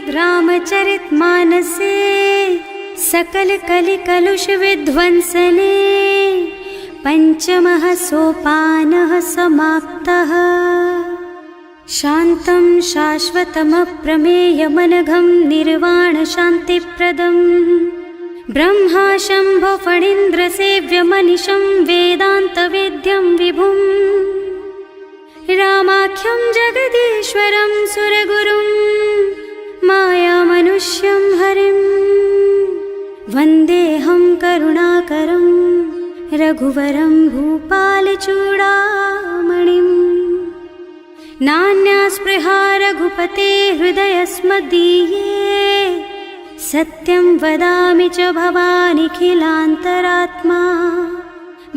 श्रीमद्रामचरितमानसे सकल कलि कलुष विध्वंसने पंचमः सोपानः समाप्तः। शान्तं शाश्वतमप्रमेयमनघं निर्वाणशान्तिप्रदम् ब्रह्मा शम्भो फणीन्द्रसेव्यमनिशं वेदान्तवेद्यं विभुम् रामाख्यं जगदीश्वरं सुरगुरुं मायामनुष्यं हरिं वन्देऽहं करुणाकरं रघुवरं भूपालचूडामणिम्। नान्यास्पृहा रघुपते हृदयस्मदीये सत्यं वदामि च भवानिखिलान्तरात्मा।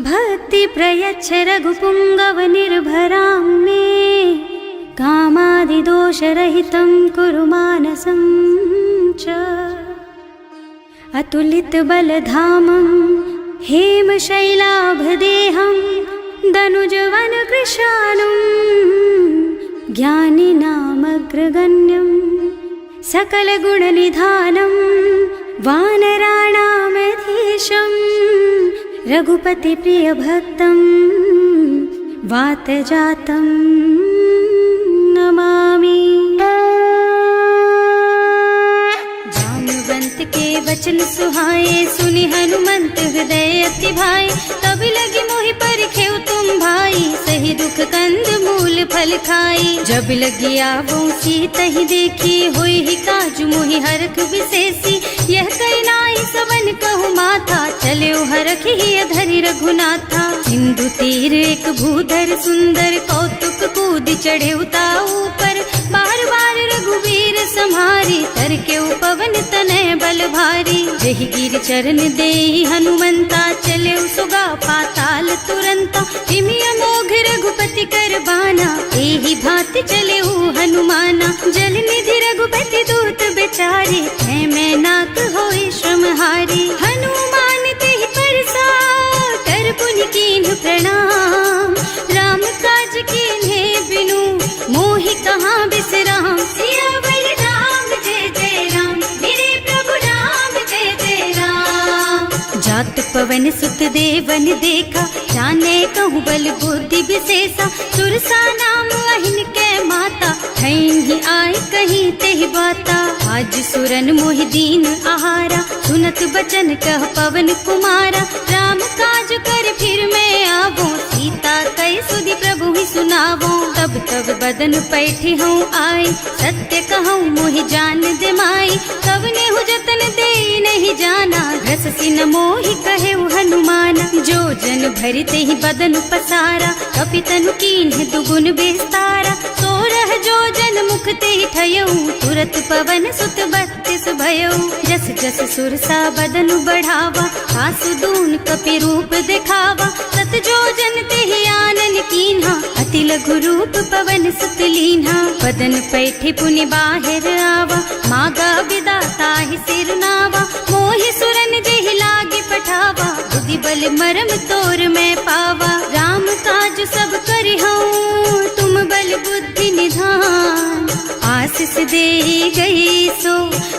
भक्ति प्रयच्छ रघुपुङ्गवनिर्भरां मे कामादिदोषरहितं कुरु मानसं च। अतुलितबलधामं हेमशैलाभदेहं दनुजवनकृशानुं ज्ञानिनामग्रगण्यं सकलगुणनिधानं वानराणामधीशं रघुपतिप्रियभक्तं वातजातं नमामि। जाम्बवंत के वचन सुहाए सुनि हनुमंत हृदय अति भाए। तब लगी मोहि परिखेउ तुम भाई सही दुख कंद मूल फल खाई। जब लगी आवो सीतहि देखी होई ही काजु मोहि हरख विशेषी। यह कई नाई सवन कहु माथा चले हरख ही अधरि रघुनाथा। सिंधु तीर एक भूधर सुंदर कौतुक कूद चढ़े उताऊ पर। बार बार रघुवीर सम्हारी तर के पवन तनय बल भारी। जहि गिर चरण देहि हनुमंता चले सुगा पाताल तुरंता। हिमि अमोघ रघुपति कर बाना एहि भांति चले हनुमाना। जल निधि रघुपति दूत बेचारे है मैं नाक होई श्रमहारी। हनुमान तेहि परसा कर पुनि कीन्ह प्रणाम। राम काज कीन्हे बिनु मोहि कहाँ बिसराम। सियावर राम जय जय राम मेरे प्रभु राम जय जय राम। जात पवन सुत देवन देखा जाने कहूँ बल बुद्धि विशेषा। सुरसा नाम अहिन के माता ही आय कहीं तेहि बाता। आज सुरन मोहि दीन आहारा सुनत बचन कह पवन कुमारा। राम काज कर फिर मैं आवो सीता कई सुधि प्रभु ही सुनावो। तब तब बदन पैठी हूँ आई सत्य कहूँ मोहि जान दे माई। कब ने हु जतन दे नहीं जाना रस सिन मोहि कहे हनुमाना। जो जन भरते ही बदन पसारा कपितनु कीन्ह दुगुन बेस्तारा। सोरह जो जन मुख ते ठयऊ तुरत पवन सुत बत्तिस भयऊ। जस जस सुरसा बदन बढ़ावा आसु दून कपि रूप दिखावा। सत जो जन ते आनन कीन्हा अति लघु रूप पवन सुत लीन्हा। बदन पैठे पुनि बाहिर आवा मागा विदाता ही सिर नावा। मोहि सुरन जेहि लागे पठावा बुद्धि बल मरम तोर मैं पावा। राम काज सब करिहऊँ तुम बल बुद्धि निधान। आशीष दे गई सो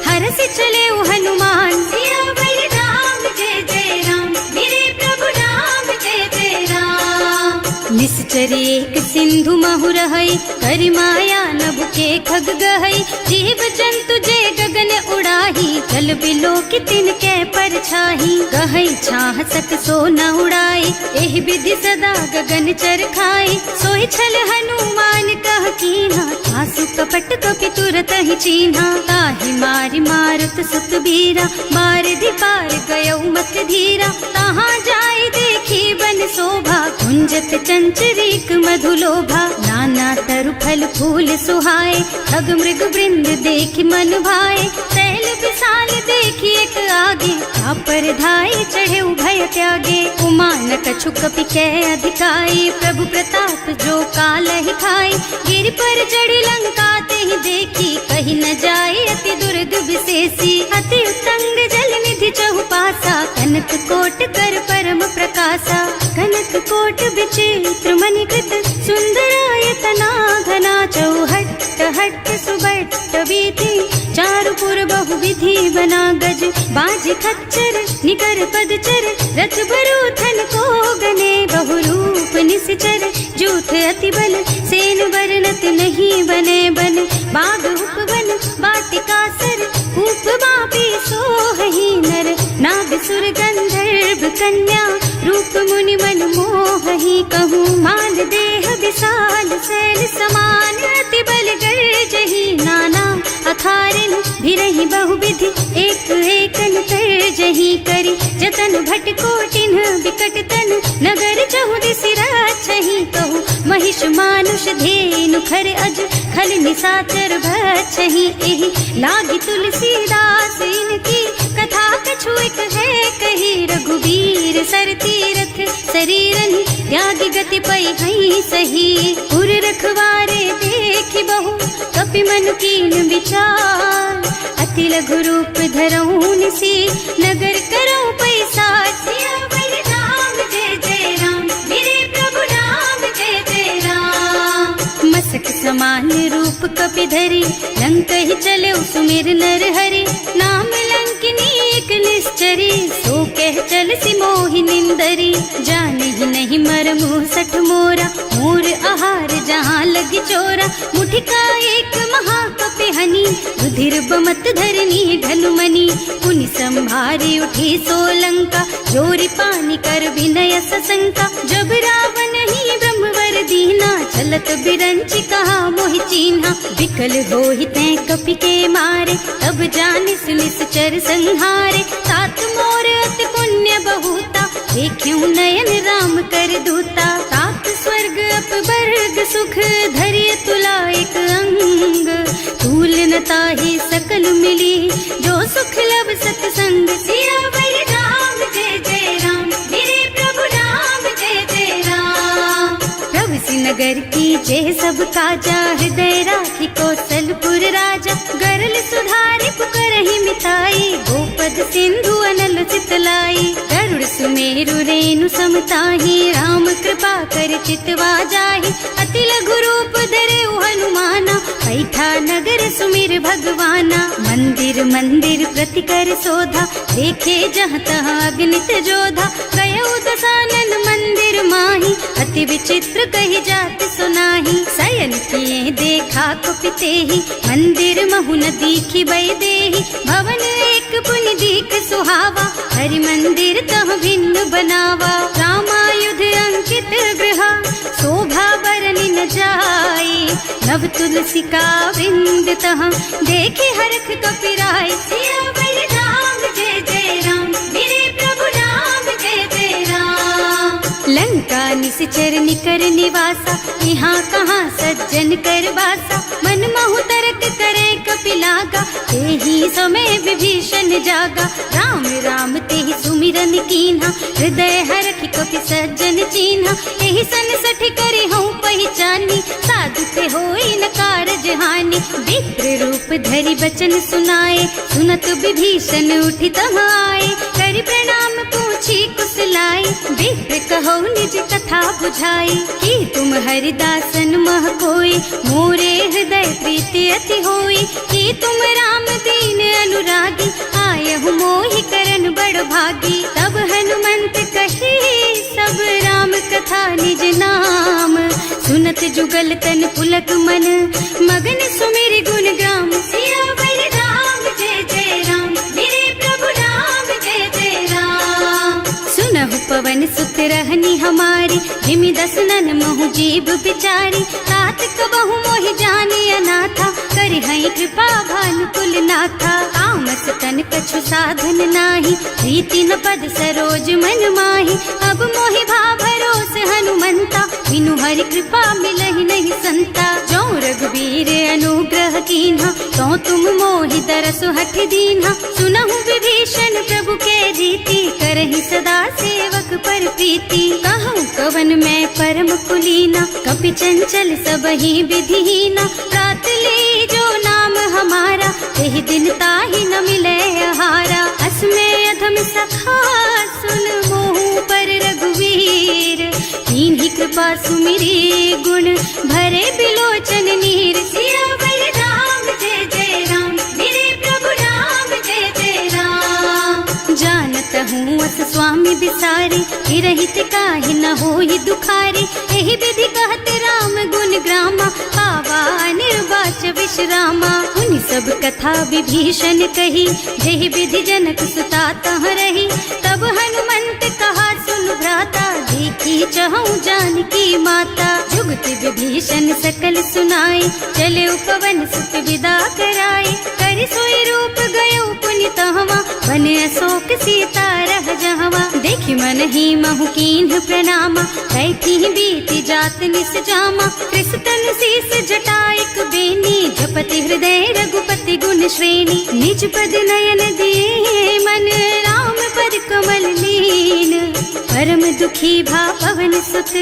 हरस चले हनुमान। सियावर राम जय जय राम मेरे प्रभु राम जय जय राम। निश्चर एक सिंधु महु रहई करि माया नभ के खग गहई। जीव जंतु जे गगन उड़ाही जल बिलो की तिन के परछाही। गहई छाह सक सो न उड़ाई एहि विधि सदा गगन चर खाई। सोहि छल हनुमान कह कीन्हा आसु कपट कपि तुरत ही चीन्हा। ताहि मारि मारुत सुत बीरा मार दी पार गयऊ मत धीरा। तहाँ जाय देखी बन शोभा कुंजत चंचरीक मधुलोभा। नाना तरु फल फूल सुहाए खग मृग वृंद देखि मन भाए। शैल विशाल देखी एक आगे पर धाई चढ़े भय त्यागे। उमा न कछु कपि कै अधिकाई प्रभु प्रताप जो काल ही खाई। गिर पर चढ़ी लंका ते ही देखी कहीं न जाए अति दुर्ग विशेषी। अति उत्तंग जल निधि चहुपासा कनक कोट कर परम प्रकाशा। कनक कोट विचित्र मणिकृत सुंदरायतना घना चौहट्ट हट्ट सुबट्ट बीती, चारु पुर बहु विधि बना गज, बाज खच्चर निकर पदचर, रथ बरूथन को गने, बहु रूप निश्चर, जूथ अति बल, सेन वर्णत नहीं बने बन, बाग उपवन वाटिका सर, कूप बापी सोहहि नर, नाग सुर गंधर्व कन्या, रूप मुनि मन मोहहि, कहूँ माल देह विशाल शैल समान, अति बल गर्जहि नाना अखारिन, भिरहि बहुविधि एक एकन तरजहि करि, जतन भट कोटिन बिकट तन, नगर चहुदिस राछहि, कहूँ महिष मानुष धेनु खर अज, खल निशाचर भक्षहि, एहि लागी तुलसीदास इनकी, कथा कछु एक है कही, रघुबीर सर तीरथ शरीरनि, त्यागी गति पै हई सही, उर रखवारे देखि बहु, कपि मन कीन विचार, अति लघु रूप धरऊं निसी, नगर करऊं पैसार, सियावर राम जय जय राम, मेरे प्रभु राम जय जय राम, मसक समान रूप कपि धरि, लंक ही चले सुमिर नर हरि, नाम लंकिनी एक निश्चरी, सो कह चल सी मोहि निंदरी, जाने ही नहीं मरम सठ मोरा, मोर आहार जहाँ लगी चोरा, मुठिका एक महाकपि हनी, रुधिर बमत धरनी ढलुमनी, पुनि संभारी उठी सोलंका, जोरी पानी कर विनय सशंका, जब रावण ही ब्रह्मवर दीना, चलत बिरंची कहा मोहि चीन्हा, विकल होहि तैं कपि के मारे, तब जानिस निश्चर संहारे, तात मोर अति पुण्य बहुता, देखियो नयन राम कर दूता, तात स्वर्ग अपवर्ग सुख, धरिय तुला एक अंग, तूल न ताहि सकल मिली, जो सुख लब सतसंग, सियावर राम जय जय राम, मेरे प्रभु राम जय जय राम, प्रभु सी नगर की जय सब काजा, हृदय राखी कौशलपुर राजा, गरल सुधारि पुकारहि मिताई, गोपद सिंधु अनल चितलाई, गरुड़ सुमेरु रेणु समताहि, राम कृपा कर चितवा जाहि, अति लघु रूप धरे हनुमाना, पैठा नगर सुमिर भगवाना, मंदिर मंदिर प्रति कर शोधा, देखे जहाँ तहाँ अगणित जोधा, गयो दशानन मंदिर माही, अति विचित्र कही जात सुनाही, शयन किए देखा कुपितेहि, मंदिर महु न दीखी बै देहि, भवन एक पुनि दीख सुहावा, हरि मंदिर तह भिन्न बनावा, रामायुध अंकित गृहा, शोभा बरनि न जाई, नव तुलसी का वृंद तह, देखे हरख कपिराई, सियावर राम जय जय राम, मेरे प्रभु राम जय जय राम, लंका निश्चर निकर निवासा, यहाँ कहाँ सज्जन कर बासा, मन महु तरक करे कपिलागा, तेहि समय विभीषण जागा, राम राम तेहि सुमिरन कीन्हा, हृदय हरखि कपि सज्जन चीन्हा, एहि सन सठि करि हूँ पहचानी, साधु ते होई न कारज हानि, विप्र रूप धरि बचन सुनाए, सुनत विभीषण उठि तहाँ आए, करि प्रणाम पूछी कुशलाई, विप्र कहो निज कथा बुझाई, कि तुम हरिदासन मह कोई, मोरे हृदय प्रीति अति होई, कि तुम राम दीन अनुरागी, आयहु मोहि करन बड़ भागी, तब हनुमंत कही सब राम कथा निज नाम, सुनत जुगल तन पुलक मन, मगन सुमिर गुण ग्राम, सियावर राम जय जय राम, मेरे प्रभु राम जय जय राम, सुनहु पवन सुत रहनी हमारी, जिमि दसनन महु जीव बिचारी, तात कबहु मोहि जानी अनाथा, करि हई कृपा भानुकुल नाथा, तामस तन कछु साधन नाही, प्रीति न पद सरोज मन माही, अब मोहि भा भरोस हनुमंता, बिनु हरि कृपा मिलहि नहीं संता, जो रघुबीर अनुग्रह कीन्हा, तो तुम मोहि दरसु हठ दीन्हा, सुनहु विभीषण प्रभु के रीति, करहि सदा सेवक पर प्रीति, कहूँ कवन मैं परम कुलीना, कपि चंचल सबहि विधिहीना, रात ले जो नाम हमारा, तेहि दिन ताहि न मिले आहारा, असमय अधम सखा सुन मोहु पर रघुवीर, कीन्ही कृपा सुमिरी गुण भरे बिलोचन नीर, सियावर कटहूँ अस स्वामी बिसारी, रहित काहि न होई दुखारी। एहि विधि कहत राम गुण ग्रामा, पावा निर्वाच विश्रामा। उन सब कथा विभीषण कही, जेहि विधि जनक सुता तह रही। तब हनुमंत कहा सुन भ्राता, देखी चहु जानकी माता। जुगति विभीषण सकल सुनाई, चले उपवन सुत विदा कराई। कर सोई रूप गयो पुनि तहवा, बन अशोक सीता रह जहवा। देखि मन ही महु कीन्ह प्रणामा, कैथी बीति जात निस जामा। कृष्ण शीस जटाइक बेनी, जपति हृदय रघुपति गुण श्रेणी। निज पद नयन दिए मन, राम पद कमल लीन। परम दुखी भा पवन सुत,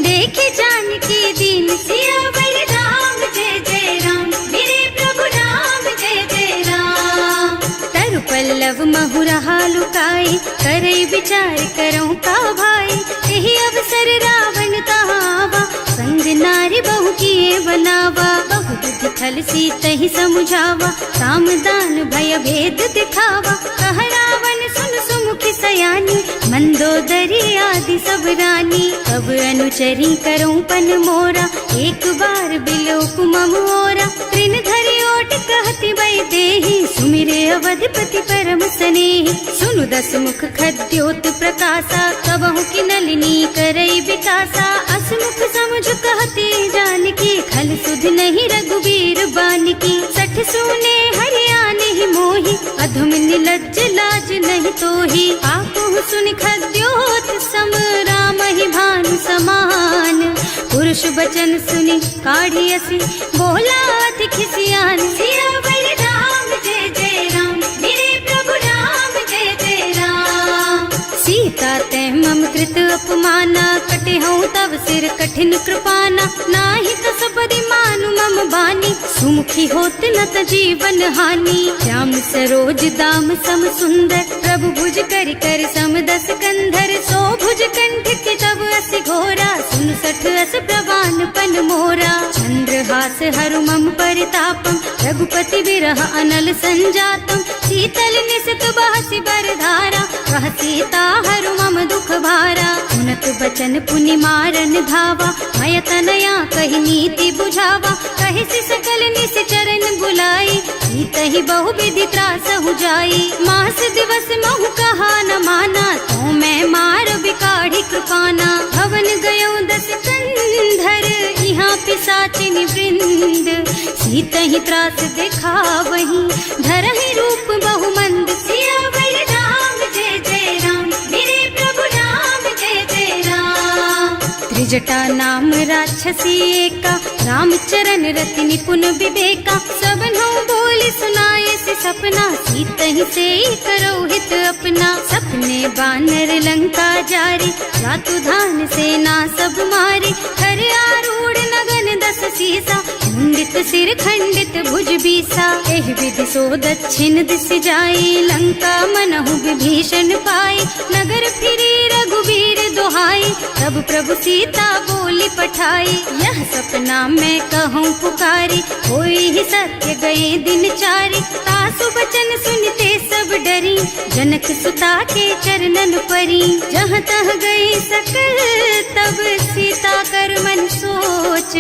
देखे जानकी दीन। सियावर राम जय जय राम, मेरे प्रभु राम जय जय राम। तरु पल्लव महु रहा लुकाई, करई विचार करऊं का भाई। यही अवसर रावण तहावा, संग नारी बहु किए बनावा। बहु बुद्धि खल सीतहि समुझावा, साम दान भय भेद दिखावा। कह रावण सुन सुमुखी सयानी, मंदोदरी आदि सब रानी। अब अनुचरी करऊं पन मोरा, एक बार बिलोक मम ओरा। तृण धरि ओट कहति वै देहि, सुमिरे अवधपति परम स्नेहि। सुनु दस मुख खद्योत प्रकाशा, कबहु की नलिनी करई विकासा। असमुख समझ कहती जानकी, खल सुध नहीं रघुवीर बानकी। सठ सूने हरियाणा ही मोही, अधम निलज्ज लाज नहीं तोही। आपहु सुनि खद्योत सम, राम ही भानु समान। पुरुष बचन सुनि काढ़ियसी, बोला अति खिसियान। सियावर राम जय जय राम, मेरे प्रभु राम जय जय राम। सीता ते मम कृत अपमाना, कटे हूँ तब सिर कठिन कृपाना। नाही कसपरि मानु मम बानी, सुमुखी होत न त जीवन हानि। श्याम सरोज दाम सम सुंदर, प्रभु भुज कर कर सम दस कंधर। सो भुज कंठ के तब अस घोरा, सुन सठ अस प्रवान पन मोरा। चंद्रहास हरु मम परितापम, रघुपति विरह अनल संजातम। शीतल निसित बहसि बरधारा, वह सीता हरु मम दुख भारा। सुनत बचन पुनि मारन धावा, मय तनया कहि नीति बुझावा। कहि सकल निस चरण बुलाई, सीतहि बहु विधि त्रासहु जाई। मास दिवस महु कहा न माना, तो मैं मार बिकाढ़ी कृपाना। भवन गयो दस कंधर, यहाँ पिशाचिनी वृंद। सीतहि त्रास दिखावहि, धरहि रूप बहु मंद। सियावर राम जय जय राम, मेरे प्रभु राम जय जय राम। त्रिजटा नाम राक्षसी एका, राम चरण रति निपुण विवेका। सबनों बोली सुनाए से सपना, सीतहि से करो हित अपना। सपने बानर लंका जारी, रातु धान सेना सब मारी। हर आरूढ़ नगन दस सीसा, मुंडित सिर खंडित भुज बीसा। एहि विधि सो दक्षिण दिस जाई, लंका मनहु विभीषण पाई। नगर फिरी रघुवीर दुहाई, तब प्रभु सीता बोली पठाई। यह सपना मैं कहूँ पुकारी, होई ही सत्य गए दिन चारी। तासु बचन सुनते सब डरी, जनक सुता के चरणन परी। जहाँ तह गई सकल तब सीता कर मन सोच।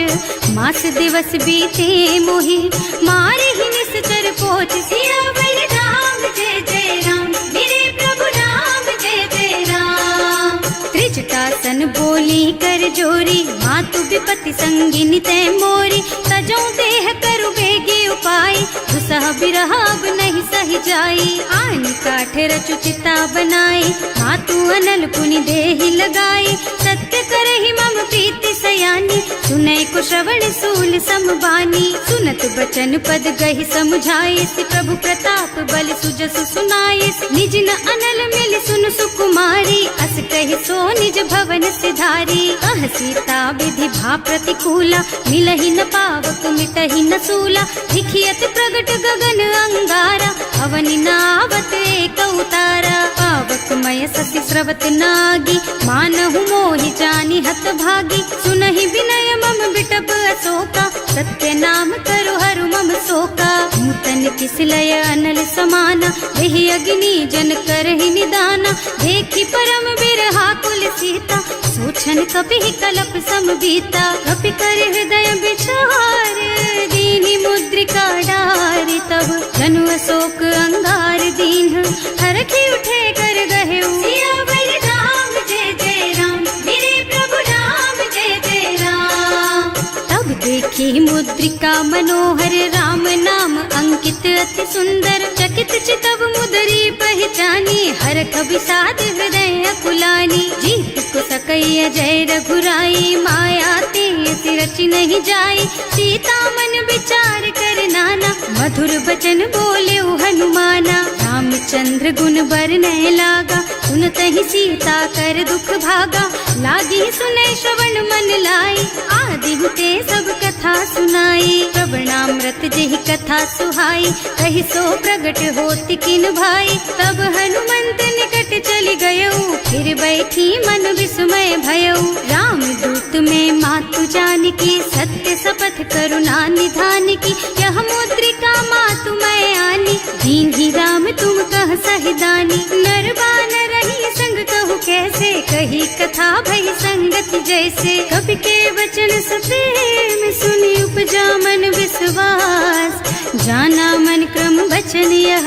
मास दिवस बीते मोहि, मारे ही निश्चर पोच। सियावर राम जय जय राम, मेरे प्रभु राम जय जय राम। त्रिजटासन बोली कर जोरी, मातु विपति संगिनी तै मोरी। तजो देह करु बेगे उपाय, दुसह बिरह अब नहीं सही जाई। आन काठ रचु चिता बनाई, मातु अनल पुनि देहि लगाई। सत्य करहि मम प्रीति सयानी, सुनै को श्रवण सूल समबानी। सुनत बचन पद गहि समझाए, प्रभु प्रताप बल सुजसु सुनाए। निज न अनल मिल सुन सुकुमारी, अस कहि सो निज भवन सिधारी। कह सीता विधि भा प्रतिकूला, मिलहि न पावक मिटहि न सूला। लिखियत प्रगट गगन अंगारा, अवनि नावत एक उतारा। पावक मय ससि स्रवत नागी, मानहु मोहि जानि हत भागी। सुनहि विनय मम बिटप अशोका, सत्य नाम करु हरु मम शोका। नूतन किस लय अनल समाना, एहि अग्नि जन करहि निदाना। बचन कपि कलप सम बीता। कपि कर हृदय विचार दीनी मुद्रिका डारी। तब जनु अशोक अंगार दीन हरखी उठे कर गहे सियावर राम जय जय राम, मेरे प्रभु राम जय जय राम। तब देखी मुद्रिका मनोहर राम नाम अंकित अति सुंदर। चकित चितव मुदरी पहचानी हरख विषाद हृदय अकुलानी। जीत को सकैया जय रघुराई माया ते रचि नहीं जाई। सीता मन विचार कर नाना मधुर बचन बोले हनुमाना। रामचंद्र गुण बरनय लागा सुनतहि सीता कर दुख भागा। लागी सुनै श्रवण मन लाई आदि ते सब कथा सुनाई। प्रवणामृत जेहि कथा सुहाई कहि सो प्रगट होति किन भाई। तब हनुमंत निकट चली गयऊ फिर बैठी मन विस्मय भयऊ। राम दूत में मातु जानकी सत्य शपथ करुणा निधान की। यह मुद्रिका मातु मैं आनी दीन ही राम तुम कह सहिदानी। नरबान रही संग कहु कैसे कही कथा भई संगति जैसे। कवि के वचन सप्रेम सुनी उपजा मन विश्वास। जाना मन क्रम वचन यह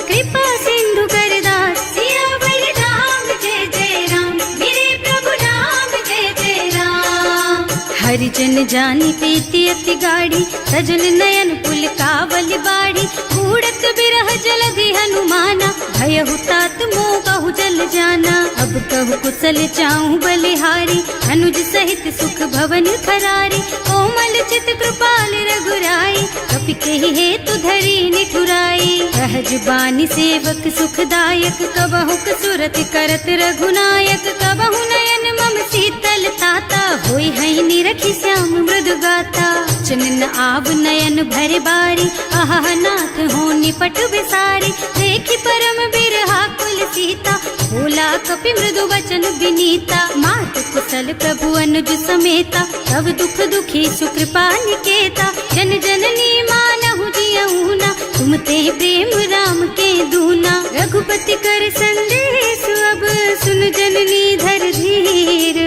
कृपा सिंधु कर दास। सियावर राम जय जय राम, मेरे प्रभु राम जय जय राम। हरिजन जानी प्रीति अति गाढ़ी सजल नयन पुल कावल बाड़ी। कूड़त बिरह जलधि हनुमाना भयहु तात मोह कहु जल जाना। अब कहु कुशल चाहूं बलिहारी अनुज सहित सुख भवन खरारी। कोमल चित कृपाल रघुराई कपि केहि हेतु धरी निठुराई। सहज बानी सेवक सुखदायक कबहु सुरति करत रघुनायक। कबहु नयन मम शीतल ताता होई है निरखी श्याम मृदु गाता। चनन आव नयन भर बारी आहा नाथ हो निपट विसारी। देखी परम बिरहा कुल सीता बोला कपि मृदु वचन विनीता। मात कुशल प्रभु अनुज समेता तब दुख दुखी सुकृपा निकेता। जन जननी मानहु जियऊना तुम ते प्रेम राम के दूना। रघुपति कर संदेश अब सुन जननी धर धीर।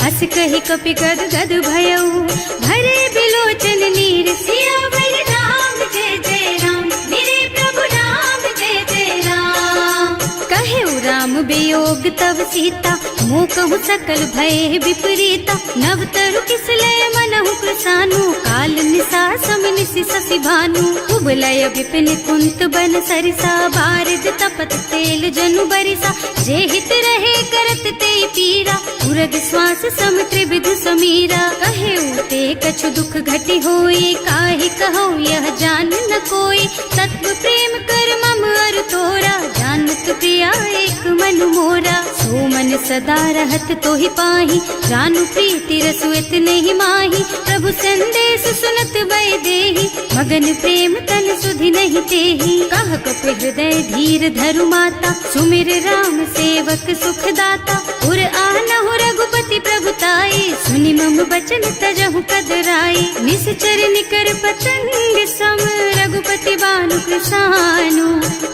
हस कहि कपि गद गद भयऊ भरे बिलोचन नीर। सियावर राम जय जय राम, मेरे प्रभु राम जय जय राम। कहेउ राम वियोग तब सीता मोह कहु सकल भय विपरीता। नव तरु किसलय मनहु प्रसानु काल निसा समिनिसि शशि भानु। उबलय विपिन कुंत बन सरिसा बारिद तपत तेल जनु बरिसा। जे हित रहे करत ते पीरा उरग श्वास सम त्रिविध समीरा। कहेउ ते कछु दुख घटी होई काहि कहौ यह जान न कोई। तत्व प्रेम कर मम अर तोरा जानत प्रिया एक मन मोरा। सो मन सदा रहत तोहि पाही जानु प्रीति रसु इतने माही। प्रभु संदेश सुनत भय देहि मगन प्रेम तन सुधि नहीं तेहि। कह कपि हृदय धीर धरु माता सुमिर राम सेवक सुख दाता। उर आनहु रघुपति प्रभुताई सुनि मम बचन तजहु कदराई। निश्चर निकर पतंग सम रघुपति बानु कृसानु।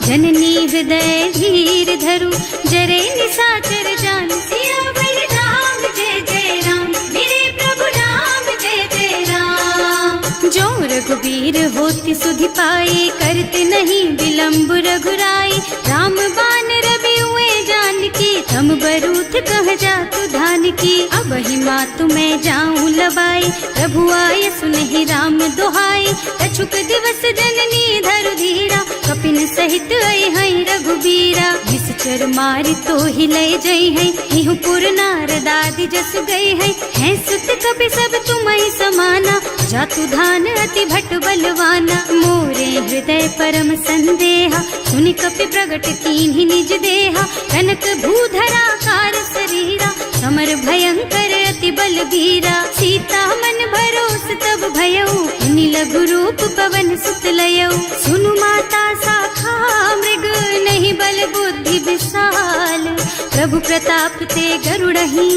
जननी हृदय धीर धरु जरे निसाचर जान। सियावर राम जय जय राम, मेरे प्रभु राम जय जय राम। जो रघुबीर होति सुधि पाए करते नहीं विलंब रघुराई। राम बान रवि हुए जानकी तम बरूथ कह जातु धान की। अब ही मातु मैं जाऊं लबाई प्रभु आय सुनहि राम दुहाई। कछुक दिवस जननी धरु धीरा कपिन सहित आई है रघुबीरा। निश्चर मारि तो ही लय जई है इहु पुर नारद आदि जस गई है सुत कपि सब तुम्हि समाना। जातु धान अति भट बलवाना मोरे हृदय परम संदेहा। सुनि कपि प्रगट कीन्हि निज देहा कनक भूधरा कार शरीरा। समर भयंकर अति बलबीरा सीता मन भरोस तब भयऊ। मुनि लघु रूप पवन सुत लयऊ सुनु माता शाखा मृग नहीं बल बुद्धि विशाल। प्रभु प्रताप ते गरुड़हि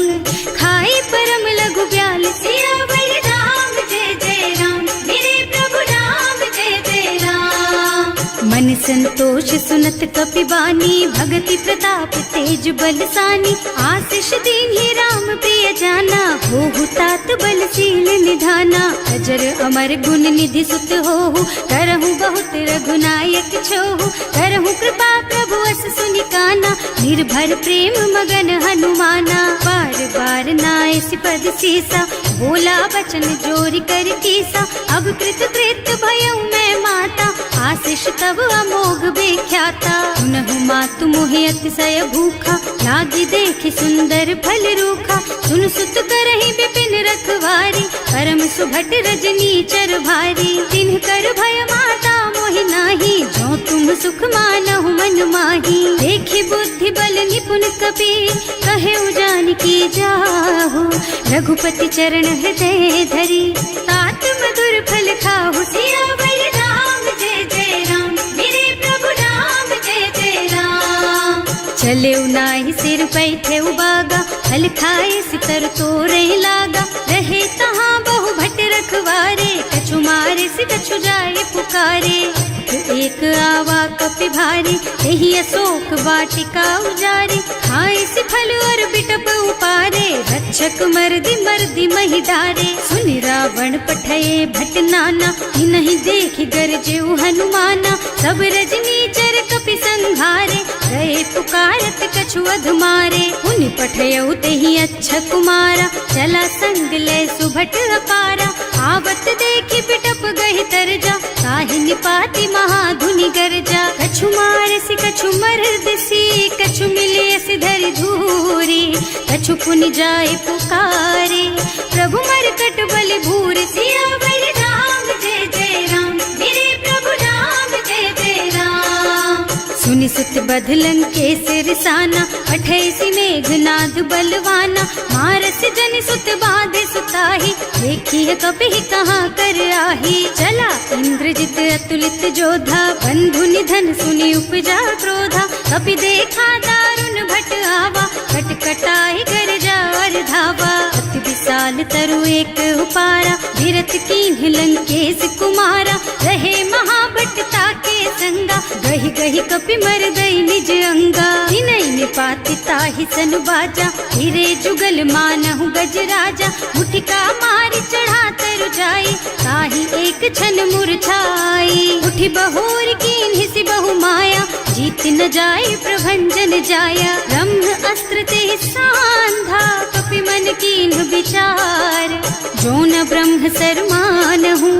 खाई परम लघु ब्याल। सियावर राम जय जय राम, मेरे प्रभु राम जय जय राम। मन संतोष सुनत कपिबानी, भगति प्रताप तेज बलसानी, आशीष दीन्हि राम प्रिय जाना, होहु तात बलशील निधाना, अजर अमर गुण निधि सुत होहु, करहु बहुत रघुनायक छोहु, करहु कृपा प्रभु अस सुनि काना, निर्भर प्रेम मगन हनुमाना, बार बार नाय पद सीसा, बोला बचन जोरि कर कीसा, अब कृत कृत भयउ मैं माता, आशीष तब अमोघ बेख्याता, सुनहु मातु मोहि अतिशय भूखा, लागी देखि सुंदर फल रूखा, सुन सुत करहि विपिन रखवारी, परम सुभट रजनी चर भारी, तिन्ह कर भय माता मोहि नाही, जो तुम सुख मानहु मन माही, देखि बुद्धि बल निपुण कबीर, कहे जानकी जाहु, रघुपति चरण हृदय धरी, तात मधुर फल खाहु, सियावर राम जय जय राम, मेरे प्रभु राम जय जय राम, चले नाहि सिर पैठे उबागा, फल खाए सितर तोरे लागा, रहे तहाँ बहु भट रखवारे, कछु मारे से कछु जाए पुकारे, एक आवा कपि भारी, यही अशोक वाटिका उजारी, खाए से फल और बिटप उपारे, रक्षक मर्दी महि डारे, सुनि रावण पठये भट नाना, नहीं देखि गरजेउ हनुमाना, सब रजनी चर कपि संघारे, गए पुकारत कछु अधमारे, उनि पठयउ तेहि अच्छा कुमारा, चला संग ले सुभट अपारा, आवत देखि बिटप गहि तरजा, ताहि निपाति महाधुनि गरजा, कछु मारसि कछु मरदसी, कछु मिलियसि धरि धूरी, कछु पुनि जाए पुकारे, प्रभु मरकट बलि भूरि, सियावर राम जय जय राम, मेरे प्रभु राम जय जय राम, सुनि सुत बधलन के सिरसाना, अठैसी मेघनाद बलवाना, मारस जन सुत बाधे सुताही, देखी है कपि कहाँ कर आही, चला इंद्रजित अतुलित जोधा, बंधु निधन सुनि उपजा क्रोधा, कपि देखा दारुण भट आवा, कटकटाई गरजा और धावा, अति विशाल तरु एक उपारा, विरत कीन्ह लंकेश कुमारा, रहे महाभट्टता के संगा, गहि गहि कपि मर गई निज अंगा, तिनहि निपाति ताहि सन बाजा, हिरे जुगल मानहु गज राजा, मुठिका मारि चढ़ा तरु जाई, ताहि एक छन मूर्छाई, उठि बहोर कीन्हि सि बहु माया, जीत न जाय प्रभंजन जाया, ब्रह्म अस्त्र ते सांधा, कपि मन कीन्ह विचार, जो न ब्रह्म सर मानहु,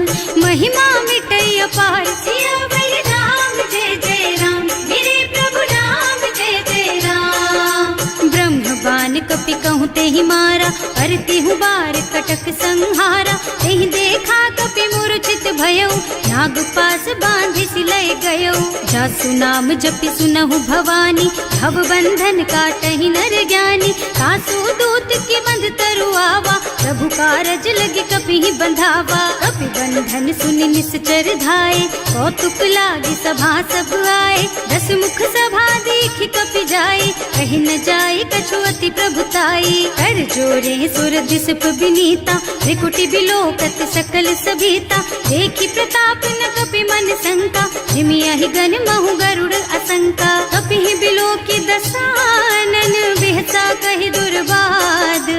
महिमा मिटै अपार, सियावर राम जय जय राम, मेरे प्रभु राम जय जय राम, ब्रह्म बान कपि कहूँ तेहि मारा, करती हूँ बार कटक संहारा, तेहि देखा कपि मूर्छित भयउ, नाग पास बांधि सिलय गयउ, जासु नाम जपि सुनहु भवानी, भव बंधन काटहि नर ज्ञानी, कासु दूत के बंध तरु आवा, प्रभु कारज लगे कपि ही बंधावा, कपि बंधन सुनि निश्चर धाये, कौतुक लागी सभा सब आए, दस मुख सभा देखि कपि जाए, कहि न जाए कछु अति प्रभुताई, कर जोरे सुर दिसप विनीता, त्रिकुटि बिलोकत सकल सभीता, देखि प्रताप न कपि मन शंका, जिमियाहि गण महु गरुड़ असंका, कपि ही बिलोकि दसानन, बिहसा कहि दुर्बाद,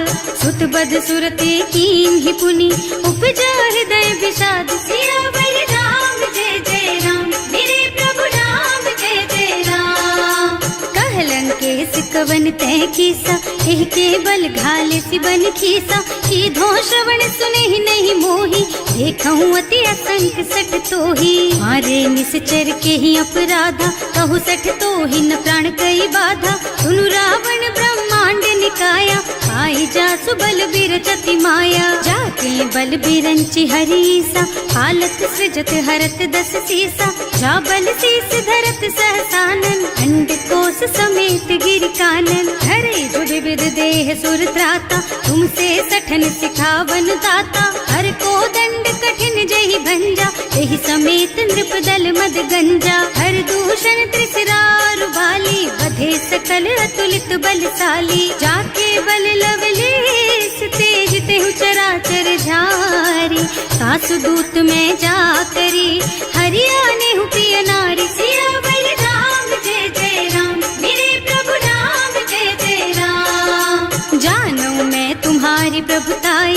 सुत बद सुरते कीन्हि पुनि, उपजा हृदय विषाद, सियावर राम जय जय राम, मेरे प्रभु राम जय जय राम, कहलन के सिकवन तह कीसा, एहि के बल घाले सिबन खीसा, कीधो श्रवण सुनेहि नहीं मोही, देखहु अति असंख सठ तोही, मारे निश्चर के ही अपराधा, कहु सठ तोही न प्राण कई बाधा, सुनु रावण ब्रह्मांड निकाया, पाई जासु बल बिरचति माया, जाके बल बिरंचि हरीसा, हालत सृजत हरत दस सीसा, जा बल शीस धरत सहसानन, अंड कोस समेत गिर कानन, हरे जो विविध देह सुर त्राता, तुमसे सठन सिखावन दाता, हर को दंड कठिन जहि भंजा, तेहि समेत नृप दल मद गंजा, हर दूषण त्रिसरारु बाली, बधे सकल अतुलित बलशाली, जाके बल लवलेस तेज तेहु चराचर झारी, सासु दूत में जा करी, हरियाणे हु प्रिय नारी, सियावर राम जय जय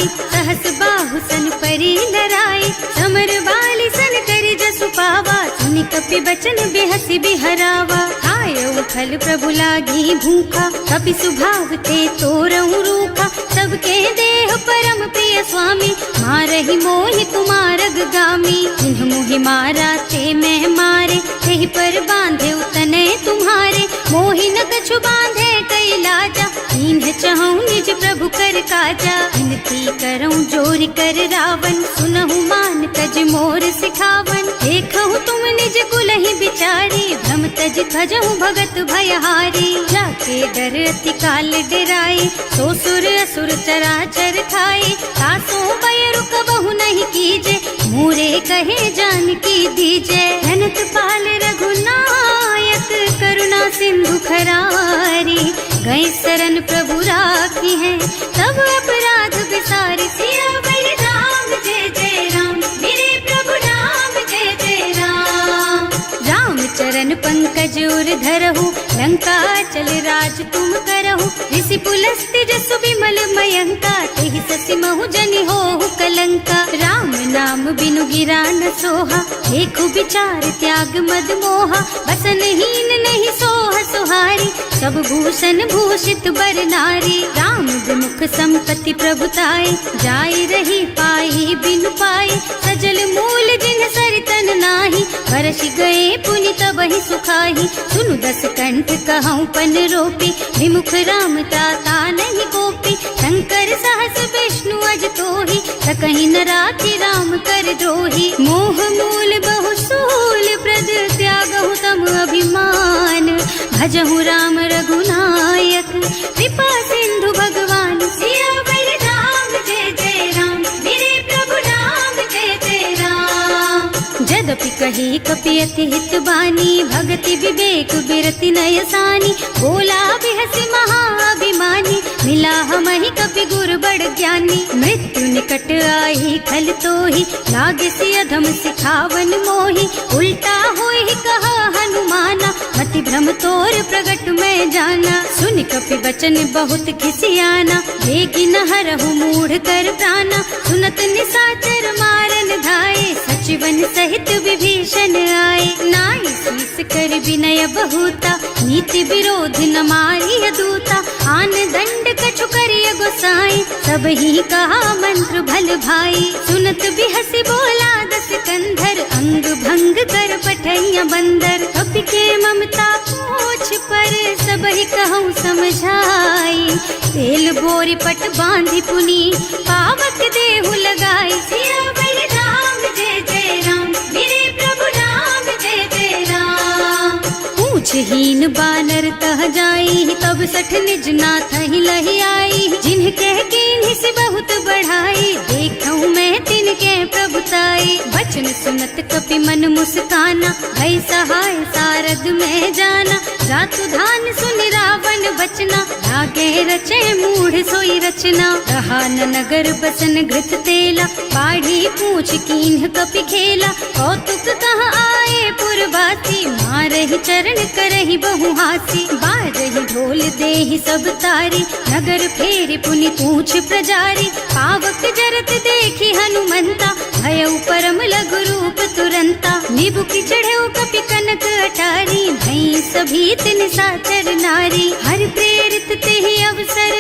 आई, सहस बाहु सन परी नराई, समर बाली सन करी जसु पावा, सुनि कपि बचन बेहसी बिहरावा। आयो फल प्रभु लागी भूखा, कपि सुभाव ते तोरऊ रूखा, सबके देह परम प्रिय स्वामी, मारहि मोहि कुमारग गामी। जिन्ह मोहि मारा ते मैं मारे, तेहि पर बांधे उतने तुम्हारे, मोहि न कछु बांधे कई लाजा, इन्ह चहु निज प्रभु कर काजा। विनती करऊं जोरि कर रावण, सुनहु मान तज मोर सिखावन, देखहु तुम निज कुलहि बिचारी, भ्रम तज भजहु भगत भयहारी। जाके डर अति काल डराई, सो सुर असुर चराचर खाए, तासो भय रुक बहु नहीं कीजे, मोरे कहे जानकी दीजे। धनत पाल रघुनायक, करुणा सिंधु खरारी, गए शरण प्रभु राखी है, तब अपराध विसारी। सियावर राम जय जय राम, मेरे प्रभु राम जय जय राम। राम चरण पंकज उर धरहु, लंका चल राज तुम करहु, ऋषि पुलस्त्य जसु विमल मयंका, तेहि ससि महु जनि होहु कलंका। राम नाम बिनु गिरा न सोहा, देखु विचार त्याग मद मोहा, बसन हीन नहीं सोह सुहारी, सब भूषण भूषित बर नारी। राम विमुख संपत्ति प्रभुताई, जाय रही पाई बिनु पाई, सजल मूल जिन सरितन नाही, बरसि गए पुनि तबहि सुखाही। सुनु दस कंठ कहऊँ पन रोपी, विमुख राम ताता नहीं कोपी, शंकर सहस विष्णु अज तोहि, सकहि न राखि राम कर द्रोही। मोह मूल बहु सूल प्रद, त्यागहु तम अभिमान, भजहु राम रघुनायक, कृपा सिंधु भगवान। सियावर राम जय जय राम, मेरे प्रभु राम जय जय राम। जदपि कही कपि अति हित बानी, भगति विवेक बिरति नय सानी, बोला बिहसि महाअभिमानी, मिला हमहि कपि गुर बड़ ज्ञानी। मृत्यु निकट आई खल तोहि, लागे सि अधम सिखावन मोहि, उल्टा होहि कहा हनुमाना, मति भ्रम तोर प्रगट में जाना। सुनि कपि बचन बहुत खिसियाना, देगी न हरहु मूढ़ कर प्राणा, सुनत निशाचर मारन धाये, सचिवन सहित विभीषण आए। नाई शीस कर विनय बहुता, नीति विरोध न मारिय दूता, आन दंड कछु करिय गोसाई, सब ही कहा मंत्र भल भाई। सुनत बिहसि बोला दस कंधर, अंग भंग कर पठैया बंदर, कपि के ममता पूछ पर, सब ही कहूँ समझाई। तेल बोरी पट बांधि पुनी, पावक देहु लगाई। सियावर राम जय जय राम, मेरे प्रभु राम जय जय राम। पूछहीन बानर तह जाई, तब सठ निज नाथ ही लही आई, जिन्ह कह कीन्हि सि बहुत बढ़ाई, देखऊँ मैं तिनके प्रभुताई। बचन सुनत कपि मन मुस्काना, भई सहाय सारद में जाना, जातु धान सुनि रावण बचना, लागे रचे मूढ़ सोई रचना। रहा न नगर बसन घृत तेला, बाढ़ी पूछ कीन्ह कपि खेला, कौतुक कह आए पुरवासी, मारहि चरण करहि बहु हासी। बाजहि ढोल देहि सब तारी, नगर फेरि पुनि पूछ प्रजारी, पावक जरत देखि हनुमंता, भयउ परम लघु रूप तुरंता। निबुकि चढ़ऊ कपि कनक अटारी, भई सभी तिन साचर नारी। हर प्रेरित तेहि अवसर,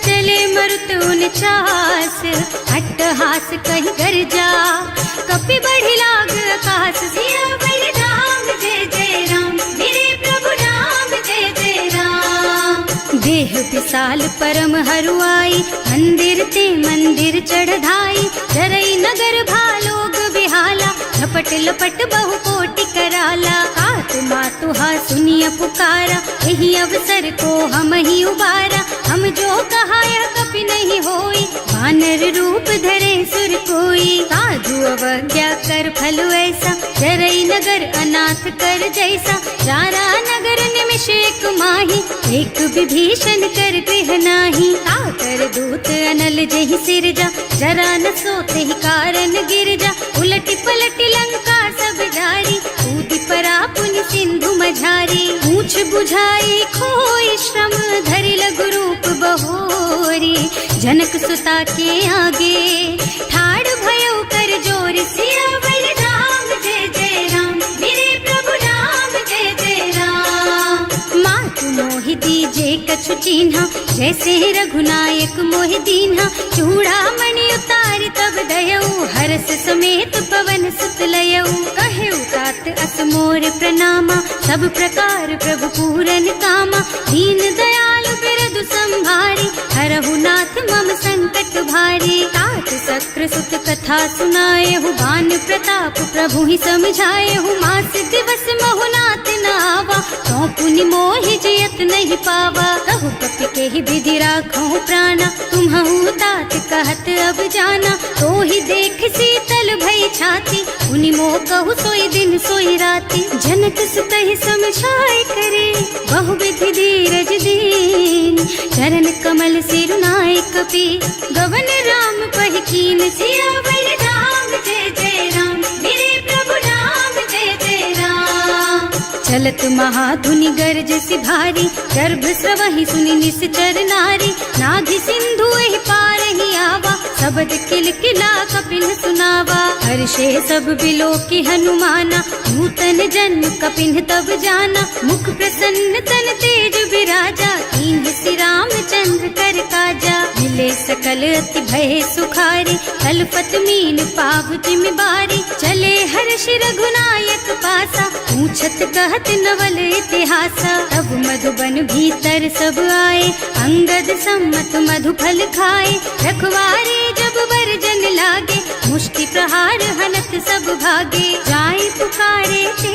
चले मरुत उनचास, अट्टहास कहि गर्जा, कपि बढ़ि लाग आकाश। सियावर राम जय जय राम, मेरे प्रभु राम जय जय राम। देह विशाल परम हरुआई, मंदिर ते मंदिर चढ़धाई, जरई नगर भालोग बिहाला, झपट लपट बहु कोटि कराला। आत्मा तुहा सुनिय पुकारा, यही अवसर को हम ही उबारा, हम जो कहा यह कपि नहीं होई, वानर रूप धरे सुर कोई। साधु अवज्ञा कर फल ऐसा, जरई नगर अनाथ कर जैसा, चारा नगर निमिष एक माही, एक विभीषण कर गृह नाही। ताकर दूत अनल जहि सिरजा, जरा न सोते ही कारण गिरजा, उलटी पलटी लंका सब जारी, कूदि परा पुनि सिंधु मझारी। पूछ बुझाई खोई श्रम, धरि लघु रूप बहोरी, जनक सुता के आगे ठाड़ भयो कर जोर सियावर राम जय जय राम मेरे प्रभु राम जय जय राम। मात मोहि दीजे कछु चिन्हा जैसे रघुनायक मोहि दीन्हा चूड़ामणि उतार तब दयऊ हरस समेत पवन सुत लयऊ कहे तात अस मोर प्रणामा सब प्रकार प्रभु पूरन कामा दीन दयालु बिरदु संभारी हरहु नाथ मम संकट भारी। तात सक्र सुत कथा सुनाए हु बान प्रताप प्रभु ही समझाए हु मास दिवस महु नाथ न आवा तो पुनि मोहि जियत नहीं पावा कहु कपि के ही विधि राखो प्राणा तुम्हु तात कहत अब जाना तो ही देख शीतल भई छाती उनि मोह कहु सोई दिन सोई राती। जनक सुत ही समझाए करे बहु विधि धीरज दीन चरण कमल सिरुनाए कपि गवन राम पहि कीन सियावर राम जय जय राम मेरे प्रभु राम जय जय राम। चलत महाधुनि गर्ज सि भारी गर्भ स्रवहि सुनि निश्चर नारी नाभि सिंधु एहि पार ही आवा शब्द किल किला कपिन सुनावा हर्षे सब बिलो की हनुमाना नूतन जन्म कपिन तब जाना मुख प्रसन्न तन तेज विराजा कीन श्री रामचंद्र कर काजा मिले सकल अति भय सुखारी कलपत मीन पाव जिम बारी चले हर्ष रघुनायक पासा पूछत कहत नवल इतिहासा तब मधुबन भीतर सब आए अंगद सम्मत मधु फल खाए रखवारे जब बरजन लागे मुष्टि प्रहार हनत सब भागे जाए पुकारे ते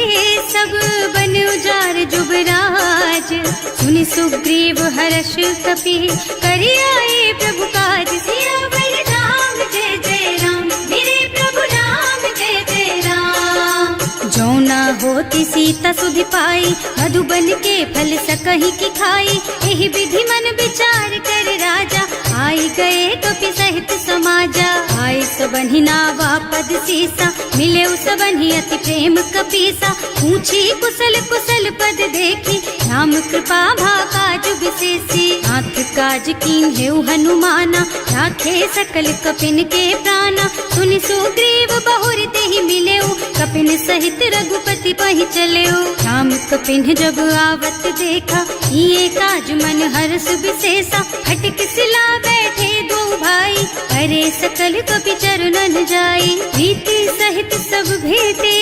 सब बन उजार जुबराज सुनि सुग्रीव हर्ष कपि करि आए प्रभु काज सियावर राम जय जय राम मेरे प्रभु राम जय जय राम। जौना होती सीता सुधि पाई मधुबन के फल सकहि की खाई एहि विधि मन विचार कर राजा आई गए कपि सहित समाजा आए सबहि नावा पद सीसा मिले सबहि अति प्रेम कपीसा पूछी कुशल कुशल पद देखी राम कृपा भाका जुग विशेषी नाथ काज कीन हेउ हनुमाना राखे सकल कपिन के प्राणा सुनि सुग्रीव बहुर तेहि मिलेउ कपिन सहित रघुपति पहि चलेउ राम कपिन जब आवत देखा ये काज मन हर्ष विशेषा हटक सिला बैठे दो भाई अरे सकल कपि चरणन जाई प्रीति सहित सब भेटे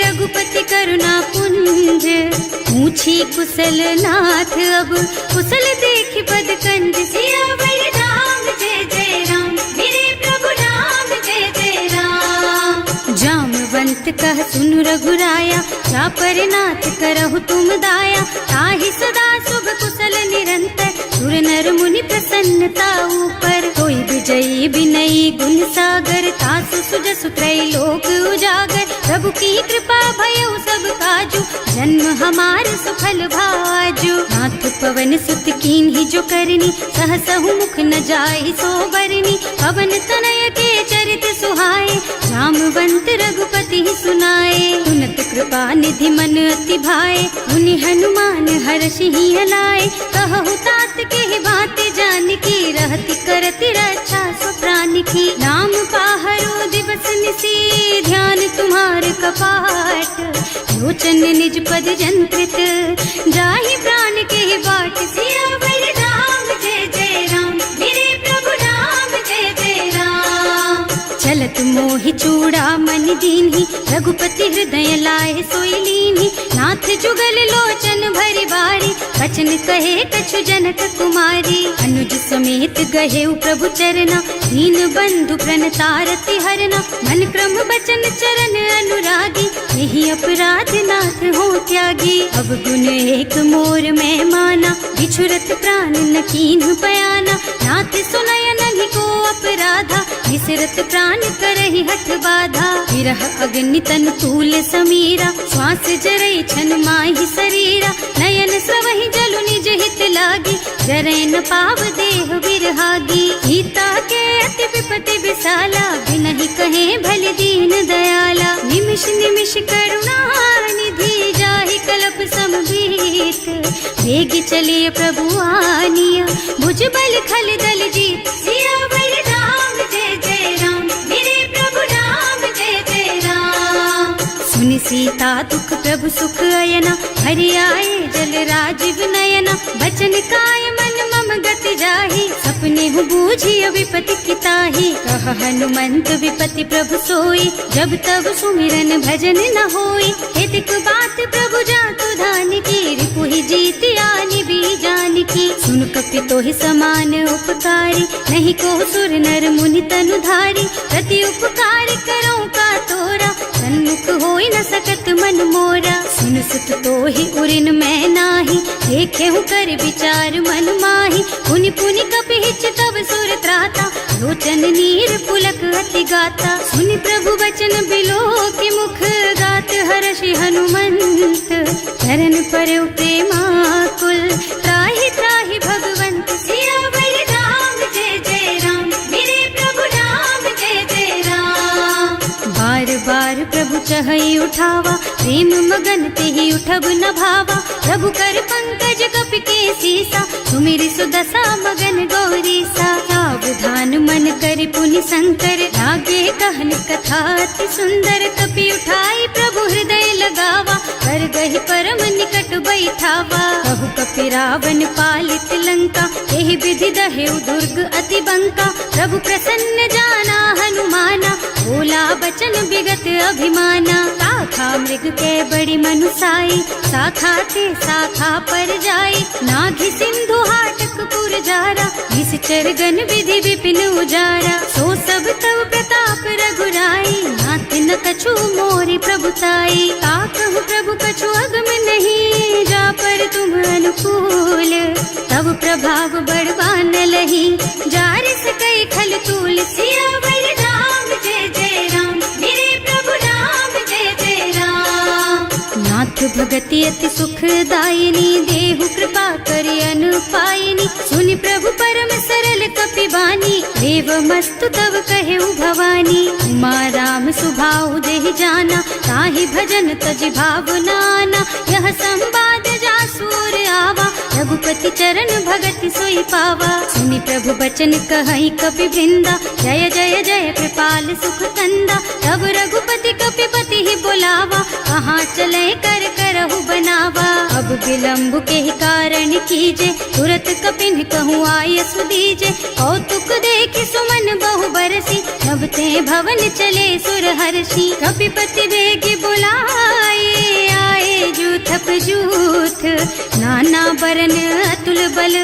रघुपति करुणा पुंज पूछी कुशल नाथ अब कुशल देख पद कंज सियावर राम जय जय राम मेरे प्रभु राम जय जय राम। जामवंत कह सुन रघुराया जा पर नाथ करहु तुम दाया ताहि सदा शुभ कुशल निरंतर सुर नर मुनि प्रसन्नता ऊपर कोई विजयी विनयी गुण सागर तासु सुजसु त्रैलोक उजागर प्रभु की कृपा भयउ सब काजू जन्म हमार सुफल भाजू नाथ पवन सुत कीन्ही जो करनी सहसहु मुख न जाहि सो बरनी पवन तनय के चरित सुहाए जामवंत रघुपति सुनाए सुनत कृपा निधि मन अति भाए मुनि हनुमान हर्षि ही हलाए कहु तात के बात जान की रहती करती रक्षा सो प्राण की नाम पाहरो दिवस निसी ध्यान तुम्हार कपाट लोचन निज पद जंत्रित जाहि प्राण के बाट सियावर राम जय जय राम मेरे प्रभु राम जय जय राम। चलत मोहि चूड़ा मन दीन्ही रघुपति हृदय लाए सोई लीन्ही नाथ जुगल लोचन भरि बारी बचन कहे कछु जनक कुमारी अनुज समेत गहेउ प्रभु चरना दीन बंधु प्रणतारति हरना मन क्रम बचन चरण अनुरागी यही अपराध नाथ हो त्यागी अब गुण एक मोर में माना बिछुरत प्राण न कीन्ह बयाना नाथ सुनय नहीं को अपराधा विसरत प्राण करहि हठ बाधा विरह अग्नि तन तूल समीरा श्वास जरई छन माहि शरीरा नयन स्रवहि जलु निज हित लागी जरै न पाव देह बिरहागी गीता के अति विपति विशाला बिनहि कहे भल दीन दयाला निमिष निमिष करुणा निधि जाहि कलप समभीत वेग चलिए प्रभु आनिया भुज बल खल दल जीत सिया सीता दुख प्रभु सुख अयना, हरि आए जल राजीव नयना। बचन काय मन मम गति जाहि, सपने हूँ बूझियो विपति किताहि। कह हनुमंत विपति प्रभु सोई, जब तब सुमिरन भजन न होई। हेतिक बात प्रभु जातु धान की, रिपुहि जीति आनि बीजान की। सुन कपि तोहि समान उपकारी, नहीं को सुर नर मुनि तनु धारी। प्रति उपकार करो का तोरा, सन्मुख होई न सकत मन मोरा। सुन सुत तोहि उरिन मैं नाही, देखे हूँ कर विचार मन माही। पुनि पुनि कपि हिच तब सुर त्राता, लोचन नीर पुलक अति गाता। सुनि प्रभु बचन बिलो की मुख, गात हर्षि हनुमंत। चरण परउ प्रेमाकुल, त्राहि त्राहि भगवंत। सियावर राम जय जय राम, मेरे प्रभु राम जय जय राम। बार बार प्रभु चहई उठावा, प्रेम मगन तेहि उठब न भावा। प्रभु कर पंकज कपि के सीसा, सुमिरि सुदशा मगन गौरीसा। सावधान मन करि पुनि शंकर, लागे कहन कथा अति सुंदर। कपि उठाई प्रभु हृदय लगावा, कर गहि परम निकट बैठावा। कहु कपि रावण पालित लंका, एहि विधि दहेउ दुर्ग अति बंका। प्रभु प्रसन्न जाना हनुमाना, बोला बचन विगत अभिमाना। शाखा मृग के बड़ी मनुसाई, शाखा ते शाखा पर जाई। नाघि सिंधु हाटक पुर जारा, निश्चर गण विधि विपिन उजारा। सो सब तव प्रताप रघुराई, नाथ न कछु मोरि प्रभुताई। ताकहु प्रभु कछु अगम नहीं, जा पर तुम अनुकूल। तब प्रभाव बड़वान लही, जार सकई खल तूल। सियावर राम जय जय राम, मेरे प्रभु राम जय जय राम। नाथ भगति अति सुखदायिनी, देहु कृपा करि अनुपायिनी। सुनि प्रभु परम सरल कपि बानी, देव मस्तु तब कहेउ भवानी। उमा राम सुभाउ देहि जाना, ताहि भजन तज भावनाना। यह संवाद जासुर आवा, रघुपति चरण भगति सोई पावा। सुनि प्रभु बचन कहई कपि वृंदा, जय जय जय कृपाल सुख कंदा। तब रघुपति कपि पति ही बोलावा, कहाँ चले कर करहु बनावा। अब विलंब के ही कारण कीजे, तुरत कपिन कहूँ आय सुदीजे। कौतुक देखि सुमन बहु बरसी, नभ ते भवन चले सुर हर्षि। कपिपति बेगी बुलाए, आए जूथप जूथ। नाना बरन अतुल बल,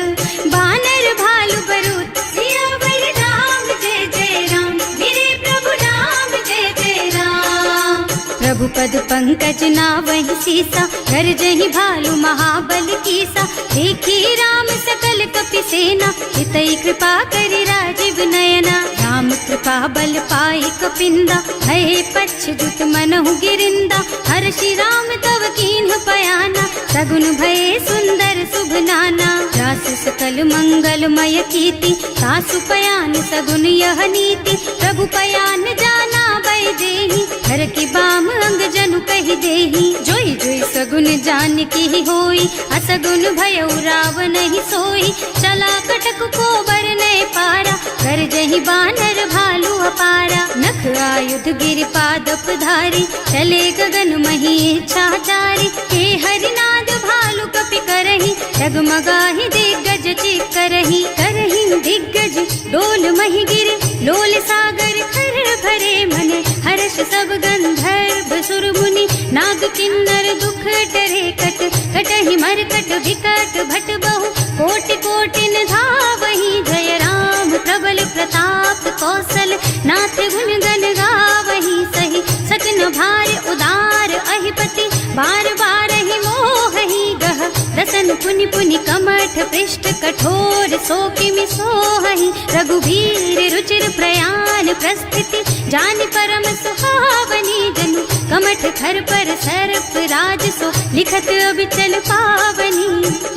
बानर भालु बरूथ। सियावर राम जय जय राम, मेरे प्रभु राम जय जय राम। प्रभु पद पंकज नावहि सीसा, गरजहि भालु महाबल कीसा। देखी राम सकल कपि सेना, हितई कृपा करि राजीव नयना। राम कृपा बल पाई कपिंदा, भये पच्छजुत मनहु गिरिंदा। हर्षि राम तव कीन्ह पयाना, सगुन भये सुंदर शुभ नाना। रास सकल मंगलमय कीर्ति, सासु पयान सगुन यह नीति। प्रभु पयान जाना भय देहि, हर की बाम अंग जनु कहि देहि। जोई जोई सगुन जान की होई, असगुन भयउ रावण ही सोई। चला कटक को बरनै पारा, कर जहि बानर भालु अपारा। नख आयुध गिर पादप धारी, चले गगन मही इच्छाचारी। हे हरिनाद भालु कपि करहि, डगमगाहि दिग्गज चित करहि। करहि दिग्गज डोल मही गिर, लोल सागर खर भरे मने। हर्ष सब गंधर्व सुर मुनि, नाग किन्नर दुख डरे कट। कटहि मरकट विकट भट बहु, कोटि कोटिन धावहि। जय राम प्रबल प्रताप कौशल, नाथ गुण गण गावहि सही। सकन भार उदार अहिपति, बार बार ही मोहहि गह। रसन पुनि पुनि कमठ पृष्ठ, कठोर सो किमि सोहहि। रघुवीर रुचिर प्रयाण प्रस्थिति, जानि परम सुहावनी जनु। कमठ खर पर सर्प राज सो, लिखत अबिचल पावनी।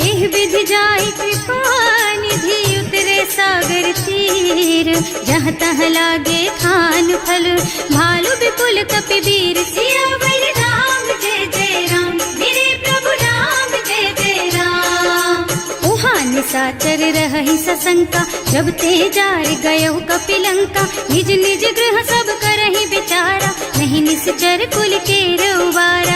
एह विधि जाहि कृपा निधि, उतरे सागर तीर। जहाँ तहाँ लागे खान फल, भालु विपुल कपि वीर। सियावर राम जय जय राम, मेरे प्रभु राम जय जय राम। उहाँ निशाचर रहहि सशंका, जब ते जार गयहु कपि लंका। निज निज गृह सब करहि विचारा, नहीं निश्चर कुल के रउवारा।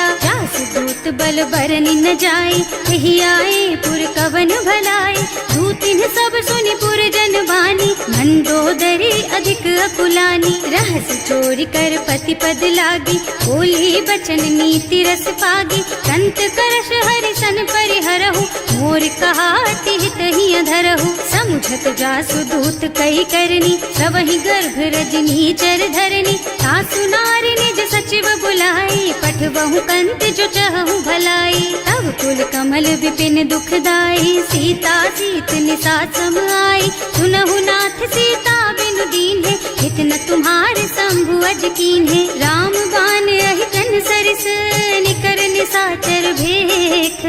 छल बरनी न जाए, यही आए पुर कवन भलाए। दूतिन सब सुनि पुर जन बानी, मंदोदरी अधिक अकुलानी। रहस्य चोरी कर पति पद लागी, बोली बचन नीति रस पागी। कंत करश हरिसन परिहरहु, मोर कहाति हित ही अधरहु। समुझत जासु दूत कई करनी, सबहि गर्भ रजनी चर धरनी। सासु नारी निज सचिव बुलाई, पठबहु कंत जो चहु भलाई। तब कुल कमल विपिन दुखदाई, सीता सीत निसा सम आई। सुनहु नाथ सीता बिनु दीन है, इतना तुम्हारे शंभु अज कीन है। राम बान अहितन सरिस, निकर निसाचर भेख।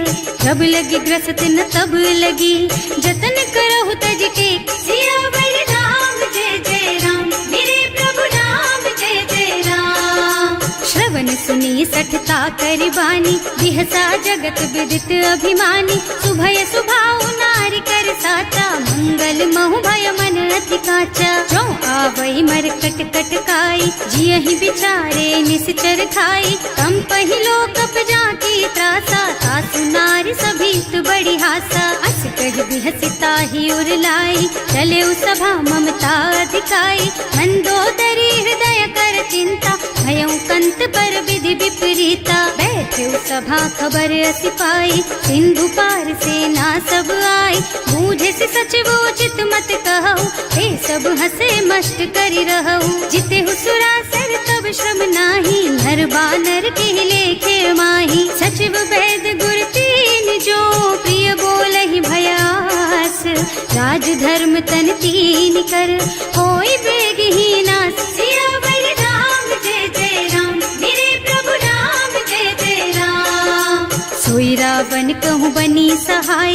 जब लगी ग्रसत न तब लगी, जतन करहु तज टेक। सियावर राम जय जय राम, मेरे प्रभु राम जय जय राम। श्रवण सुनी सठता करि बानी, बिहसा जगत विदित अभिमानी। सुभय सुभाउ नारी कर साचा, मंगल महु भय मन अति काचा। जो आवई मर कट कट काई, जियहि बिचारे निश्चर खाई। कम पहिलो कप जाकी त्रासा, सासु नारी सभीत बड़ी हासा। अस कह बिहसिता ही उरलाई, चले सभा ममता अधिकाई। मंदोदरी हृदय कर चिंता, भयउ कंत पर विधि विपरीता। बैठे सभा खबर असी पाई, सिंधु पार सेना सब आई। बूझे से सचिव उचित मत कहु, हे सब हसे मस्त करि रहु। जिते सुरासर तब श्रम नाही, नर बानर के लेखे माही। सचिव वैद गुर तीन जो, प्रिय बोलहि भयास। राज धर्म तन तीन कर, होई बेगहीना। सियावर राम जय जय राम, मेरे प्रभु राम जय जय राम। सोई रावण कहूँ बनी सहाय,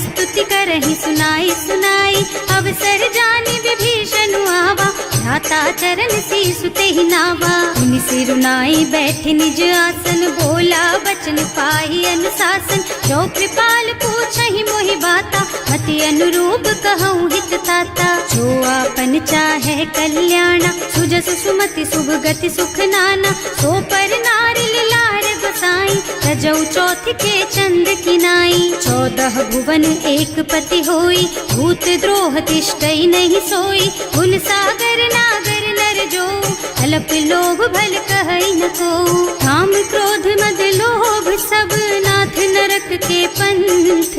स्तुति करहि सुनाई सुनाई। अवसर जानी विभीषण आवा, भ्राता चरण शीसु तेहि नावा। मुनि सिरुनाई बैठे निज आसन, बोला बचन पाहि अनुशासन। जो कृपाल पूछहि मोहि बाता, मति अनुरूप कहूँ हित ताता। जो आपन चाहे कल्याणा, सुजस सुमति शुभ गति सुख नाना। सो पर नारी लार गोसाई, रजौ चौथ के चंद किनाई। 14 भुवन एक पति होई, भूत द्रोह तिष्ठई नहीं सोई। गुण सागर नागर नर जो, अल्प लोभ भल कहई न को। काम क्रोध मद लोभ सब, नाथ नरक के पंथ।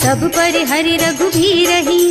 सब पर हरि रघुबीरहि,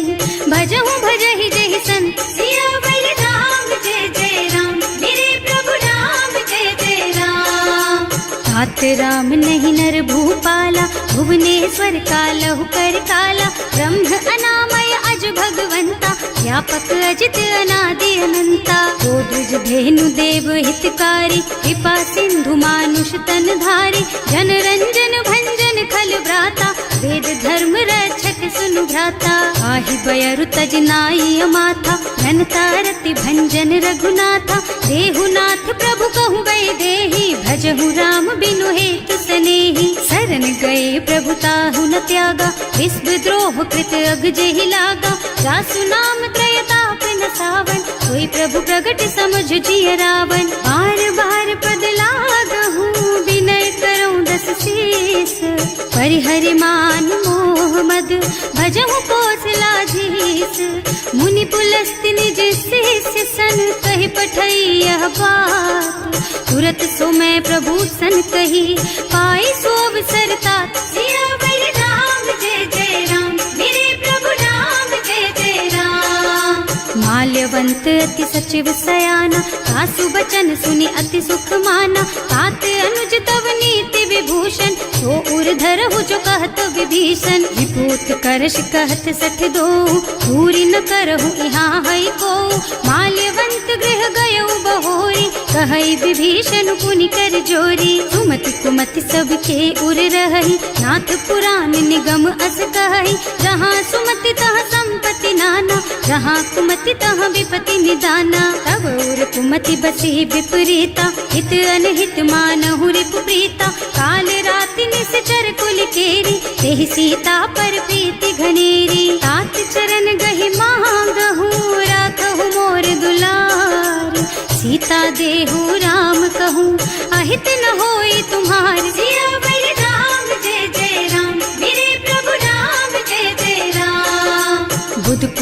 भजहु भजहि जहि संत। सियावर राम जय जय राम, मेरे प्रभु राम जय जय राम। तात राम नहीं नर भूपाला, भुवनेश्वर कालहु कर काला। ब्रह्म अनामय अज भगवंता, व्यापक अजित अनादि अनंता। गोद्विज धेनु देव हितकारी, कृपा सिंधु मानुष तन धारी। जन रंजन भंजन खल भ्राता, वेद धर्म रक्षक सुनु भ्राता। आहि बयरु तज नाई माथा, घनता रति भंजन रघुनाथा। देहुनाथ प्रभु कहु गए देहि, भजहु राम बिनु हेतु सनेहि। शरण गए प्रभु ताहु न त्यागा, विश्व द्रोह कृत अग जेहि लागा। जासु नाम त्रयताप न सावन, कोई प्रभु प्रगट समझ जिय रावण। बार बार पद लागहु, विनय करऊं दस शीस। परिहरि मान मोह मद, भजहु कौशलाधीश। मुनि पुलस्त्य निज शिष्य सन, कहि पठई यह बात। तुरत सो मैं प्रभु सन कही, पाई सो अवसर तात। सियावर राम जय जय राम, मेरे प्रभु राम जय जय राम। माल्यवंत अति सचिव सयाना, सासु बचन सुनि अति सुख माना। तात अनुज तव नीति विभूषण, सो उर धरहु जो कहत विभीषण। विभूत करश कहत सठ दो, पूरी न करहु यहाँ है को। माल्यवंत गृह गयउ बहोरी, कहई विभीषण पुनि कर जोरी। सुमति कुमति सबके उर रही, नाथ पुराण निगम अस कहई। जहाँ सुमति तहाँ संपत्ति नाना, जहाँ कुमति तहाँ विपति निदाना। तब उर कुमति बसी विपरीता, हित अनहित मानहु रिपु प्रीता। काल राति निश्चर कुल केरी, तेहि सीता पर प्रीति घनेरी। तात चरण गहि मांगहु, राखहु मोर दुलार। सीता देहु राम कहूँ, अहित न होई तुम्हार। सियावर राम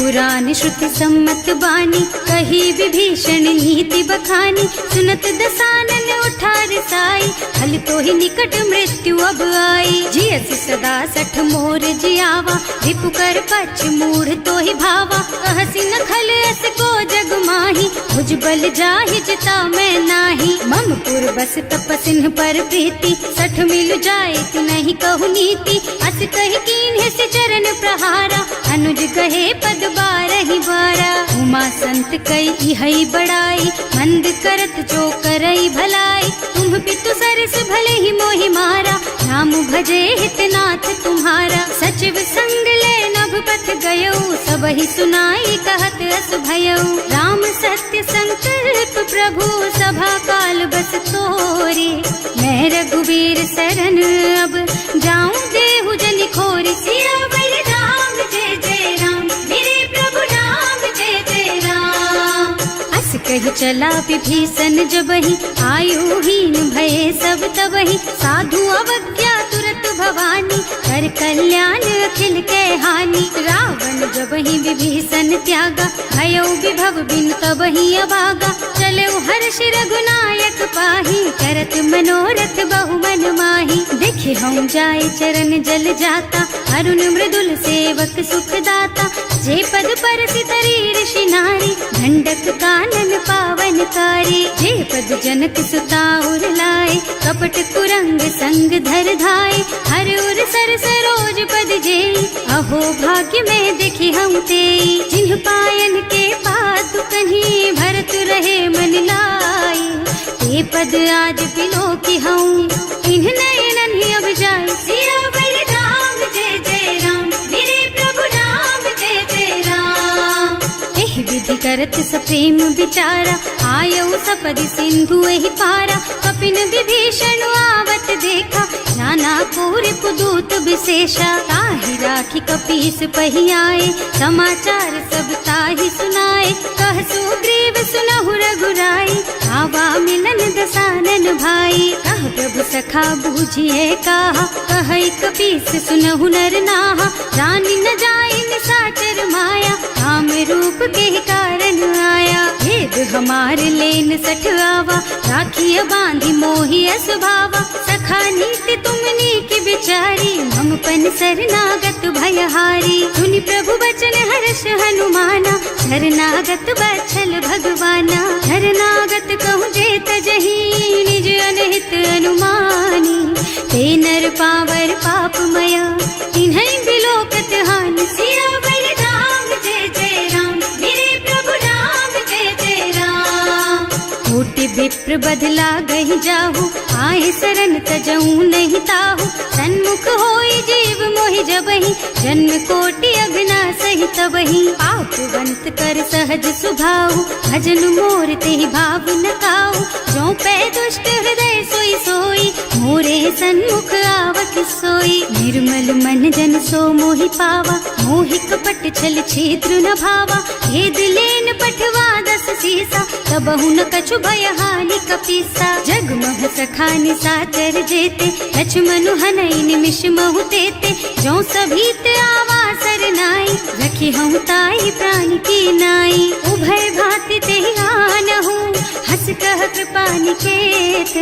पुराण श्रुति सम्मत बानी, कही विभीषण नीति बखानी। सुनत दसानन उठा रसाई, हल तो ही निकट मृत्यु अब आई। जियसि सदा सठ मोर जियावा, रिपु कर पछ मूढ़ तो ही भावा। कहसी न खल अस को जग माही, भुज बल जाहि जिता मैं नाही। मम पुर बस तपसिन्ह पर प्रीति, सठ मिल जाए कि नहीं कहु नीति। अस कही कीन्ह से चरण प्रहारा, अनुज कहे पद बारहि बारा। उमा संत कई इहई बड़ाई, मंद करत जो करई भलाई। तुम पितु सरस भले ही मोहि मारा, नाम भजे हितनाथ तुम्हारा। सचिव संग ले नभ पथ गयो, सब ही सुनाई कहत अस भयो। राम सत्य संकल्प प्रभु, सभा काल बस तोरे। मैं रघुवीर सरन अब, जाऊं देहु जनि खोरि। सियावर राम जय जय राम, मेरे प्रभु राम जय जय राम। अस कहि चला विभीषण जबहि, आयुहीन भये सब तबहि। साधु अवज्ञा तुरत भवानी, कर कल्याण अखिल के हानि। रावण जबहि विभीषण त्यागा, भयो विभव बिनु तबहि अभागा। चले हर्ष रघुनायक पाहि, करत मनोरथ बहु मन माही। देखे हम जाय चरण जल जाता, अरुण मृदुल सेवक सुख दाता। जे पद परसि तरी ऋषि नारी, दंडक कानन पावन कारी। जे पद जनक सुता उर लाए, कपट कुरंग संग धर धाय। हर उर सर सरोज पद जेई, अहो भाग्य में देखी हम तेई। जिन्ह पायन के पातु कन्ही, भरत रहे मन लाई। ते पद आज बिलो की हूँ, इन्ह नयनन ही अब जाए। सियावर राम जय जय राम, मेरे प्रभु राम जय जय राम। एह विधि करत सप्रेम विचारा, आयऊ सपदि सिंधु एहि पारा। कपिन विभीषण आवत देखा, नाना पूर पुदूत विशेषा। ताहि राखी कपीस पहि आए, समाचार सब ताहि सुनाए। कह सुग्रीव सुनहु रघुराई, आवा मिलन दसानन भाई। कह प्रभु सखा बूझिए कहा, कहै कपीस सुनहु नर नाहा। जानि न जाय निशाचर माया, काम रूप के कारण आया। भेद हमार लेन सठ आवा, राखिय बांधि मोहि स्वभावा। सखा नीति तुमनी की बिचारी, मम पन शरणागत भयहारी। सुनि प्रभु बचन हर्ष हनुमाना, शरणागत बछल भगवाना। शरणागत कहूँ जे तजहि, निज अनहित अनुमानी। ते नर पावर पापमया, तिन्है बिलोकत हानि। सियावर राम जय जय राम, मेरे प्रभु राम जय जय राम। कोटि विप्र बदला गहि जाहु, आए शरण तजऊ नहीं ताहु। सन्मुख होई जीव मोहि जबहि, जन्म कोटि अगना सहि तबहि। पापवंत कर सहज सुभाहु, भजन मोर तेहि भाव न काहु। जो पै दुष्ट हृदय सोई सोई, मोरे सन्मुख आवत सोई। निर्मल मन जन सो मोहि पावा, मोहि कपट छल छिद्र न भावा। भेद लेन पठवा दस सीसा, तबहु न कछु भय हानि कपीसा। जगमह सखा निशाचर जेते, लक्ष्मनु हनई निमिष महु तेते। जो सभीत आवा सरनाई, रखी हम ताई प्राण की नाई। उभय भांति तेहि आनहु, हस कह कृपा निकेत।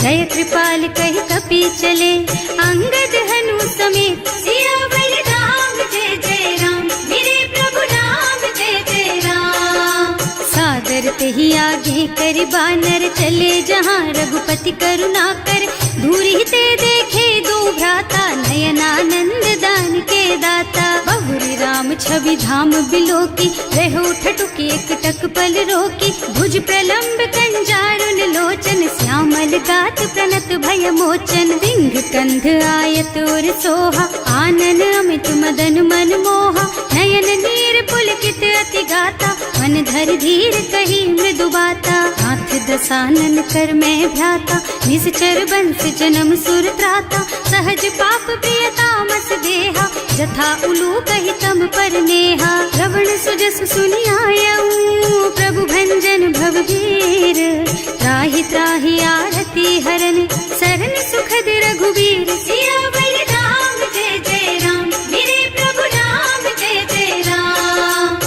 जय कृपाल कहि कपि चले, अंगद हनु समेत। सियावर राम जय जय राम, मेरे प्रभु राम जय जय राम। सादर तेहि आगे कर बानर, चले जहाँ रघुपति करुणा कर। दूरी ते देखे दो भ्राता, नयनानंद दान के दाता। बहुरी राम छवि धाम बिलोकी, रहो ठटुकी एक टक पल रोकी। भुज प्रलंब कंजारुन लोचन, श्यामल गात प्रणत भय मोचन। सिंह कंध आयत और सोहा, आनन अमित मदन मन मोहा। नयन नीर पुलकित अति गाता, मन धर धीर कही मृदु बाता। नाथ दसानन कर मैं भ्राता, निश्चर बंस जन्म सुर त्राता। सहज पाप प्रियतामस देहा, जथा उलू कहि तम पर नेहा। श्रवण सुजस सुनि आयऊ, प्रभु भंजन भवभीर। त्राहि त्राहि आरती हरन, सरन सुखद रघुवीर। सियावर राम जय जय राम, मेरे प्रभु राम जय जय राम।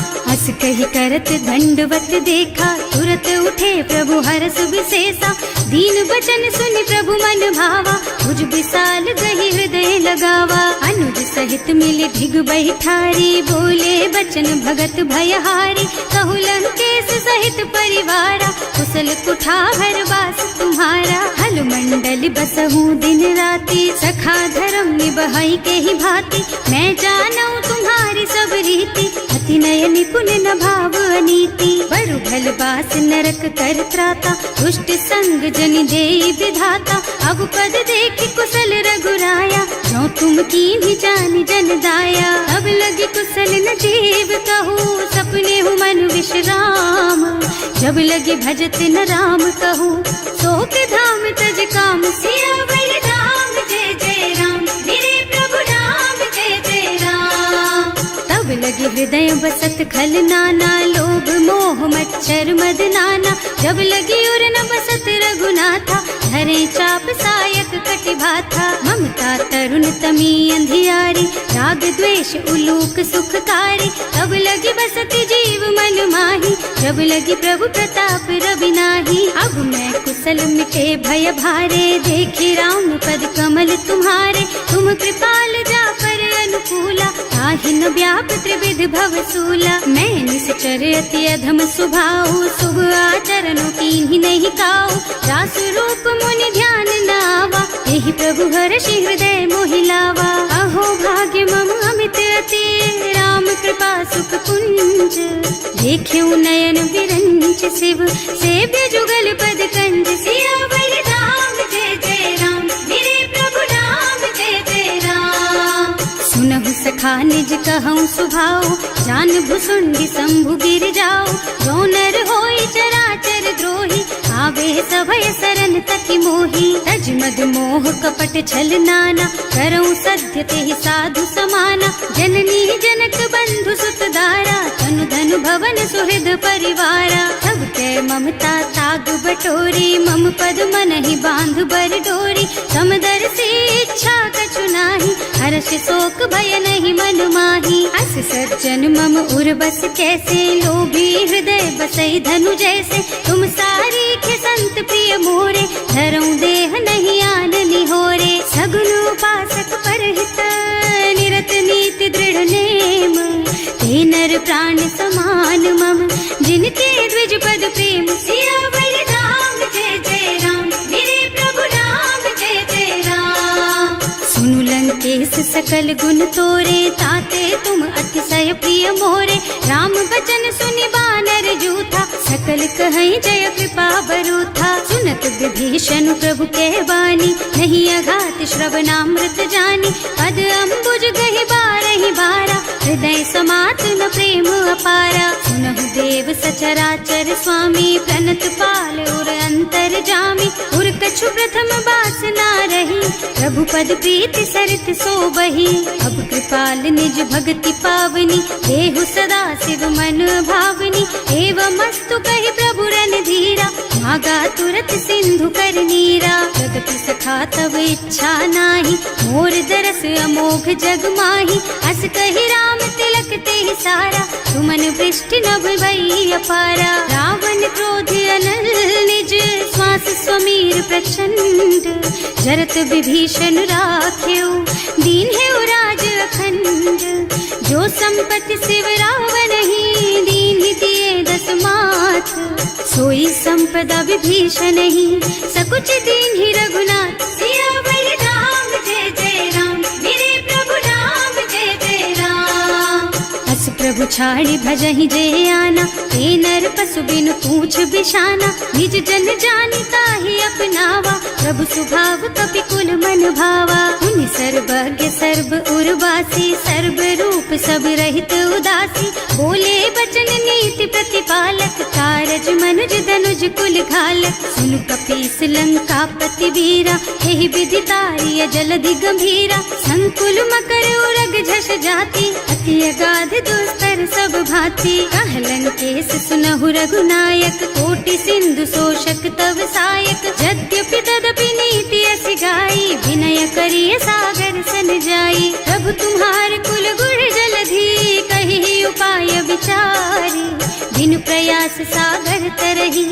करत दंडवत देखा, तुरत उठे प्रभु हरस विशेषा। दीन बचन सुनि प्रभु मन भावा, मुझ विशाल गही हृदय लगावा। अनुज सहित मिले ढिग बैठारी, बोले बचन भगत भयहारी। कहु लंकेश सहित परिवारा, कुशल कुठार वास तुम्हारा। हल मंडल बसहु दिन राति, सखा धर्म निबहाई के ही भांति। मैं जानऊ तुम्हारी सब रीति, अति नय निपुण न भाव अनीति। बरु भल बास नरक कर त्राता, दुष्ट संग जन देई विधाता। अब पद देखि कुशल रघुराया, जो तुम कीन्ही जानि जन दाया। अब लगी कुशल न जीव कहू, सपने हूँ मन विश्राम। जब लगी भजत न राम कहूँ, शोक धाम तज काम। सियावर राम जय जय राम, मेरे प्रभु राम जय जय राम। तब लगी हृदय बसत खल नाना, लोभ मोह मच्छर मद नाना। जब लगी उर न बसत रघुनाथा, धरे चाप सायक कटिभाथा। ममता तरुण तमी अंधियारी, राग द्वेष उलूक सुखकारी। तब लगी बसती जीव मन माही, जब लगी प्रभु प्रताप रवि नाही। अब मैं कुशल मिटे भय भारे, देखे राम पद कमल तुम्हारे। तुम कृपाल जा पर अनुकूला, ताहि न व्याप त्रिविध भव सूला। मैं निश्चर अति अधम स्वभाव, शुभ आचरणों कीन्ही नहीं काऊ। रास रूप मुनि ध्यान न आवा, यही प्रभु हर्षि हृदय मोहि लावा। अहो भाग्य मम अमित अति, राम कृपा सुख कुंज। देख्यऊ नयन विरंच शिव, सेव्य जुगल पद कंज। सियावर राम जय जय राम, मेरे प्रभु राम जय जय राम। सुनहु सखा निज कहऊँ सुभाऊ, जान भुसुंडी शंभु गिर जाओ। जो नर होई चराचर द्रोही, आवे सभय सरन तकी मोही। तज मद मोह कपट छल नाना, करऊँ सत्य तेहि साधु समाना। जननी जनक बंधु सुत दारा, तनु धनु भवन सुहृद परिवारा। तब कै ममता ताग बटोरी, मम पद मन ही बांध बर डोरी। समदर्शी इच्छा कछु नाही, हर्ष शोक भय नहीं मन माही। अस सज्जन मम उर बस कैसे, लोभी हृदय बसई धनु जैसे। तुम सारी खे संत प्रिय मोरे, धरऊँ देह नहीं आन निहोरे। सगुन उपासक परहित, निरत नीति दृढ़ नेम। ते नर प्राण समान मम, जिनके द्विज पद प्रेम। सियावर राम जय जय राम, मेरे प्रभु राम जय जय राम। सुनु लंकेश सकल गुण तोरे, ताते तुम अतिशय प्रिय मोरे। राम बचन सुनि बानर जूथा, सकल कहई जय कृपा बरूथा। सुनत विभीषण प्रभु के वाणी, नहीं अघात श्रवणामृत जानी। पद अम्बुज गहि बारहि बारा, हृदय समात न प्रेम अपारा। सुनहु देव सचराचर स्वामी, प्रणत पाल उर अंतर जामी। उर कछु प्रथम बास ना रही, प्रभु पद प्रीति सरित सोबही। अब कृपाल निज भगति पावनी, देहु सदा शिव मन भावनी। एवं मस्तु कहि प्रभु रन धीरा, मागा तुरत सिंधु कर नीरा। जगति सखा तब इच्छा नाही, मोर दरस अमोघ जग माही। अस कहि राम तिलक तेहि सारा, तुमन वृष्टि नभ भई अपारा। रावण क्रोध अनल निज, श्वास स्वमीर प्रचंड। जरत विभीषण राख्यो, दीन है राज अखंड। जो संपत्ति शिव रावण ही, दीन ही दिए दस माथ। सोई संपदा विभीषण ही, सकुच दीन ही रघुनाथ। सियावर राम जय जय राम, मेरे प्रभु राम जय जय राम। अस प्रभु छाड़ी भजहि जय आना, ते नर पशु बिनु पूछ बिशाना। निज जन जानि ताहि अपनावा, प्रभु स्वभाव कपि कुल मन भावा। उनि सर्वज्ञ सर्व उर्वासी, सर्व रूप सब रहित उदासी। बोले बचन नीति प्रतिपालक, कारज मनुज धनुज कुल घालक। सुनु कपीस लंका पति वीरा, यही विधि तारिय जलधि गंभीरा। संकुल मकर उरग झष जाति, अति अगाध दुस्तर सब भांति। कह लंकेश सुनहु रघुनायक, कोटि सिंधु शोषक तव सायक। यद्यपि तदपि नीति अस गाई, विनय करिय सागर सन जाई। प्रभु तुम्हार कुल गुण जलधि, कहि उपाय विचारी। प्रयास सागर तरही,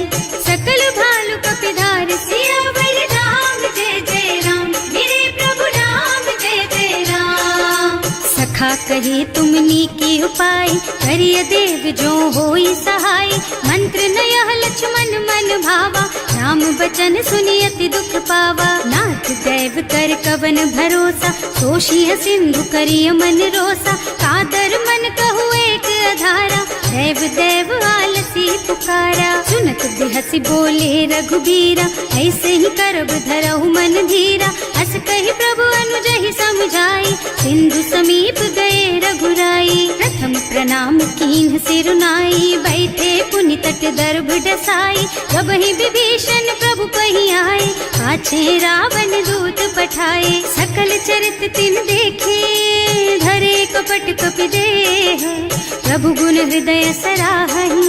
सकल भालु कपिधार सियावर राम जय जय राम, मेरे प्रभु राम जय जय राम। सखा कहे तुमनी की उपाय, करिय देव जो होई सहाय, मंत्र न यह लक्ष्मण मन भावा, राम बचन सुनि अति दुख पावा। नाथ दैव कर कवन भरोसा, सोषिय सिंधु करिय मन रोसा, कादर मन कहु एक अधारा, देव देव आलसी पुकारा। सुनत बिहसी बोले रघुबीरा, ऐसे ही करब धरहु मन धीरा, अस कही प्रभु अनुजहि समझाई, सिंधु समीप गए रघुराई। प्रथम प्रणाम कीन्ह सिरुनाई, बैठे पुनि तट दर्भ डसाई, जब ही विभीषण प्रभु पही आए, पाछे रावण दूत पठाए। सकल चरित तिन देखे, धरे कपट कपि देह, प्रभु गुण हृदय सराहहि,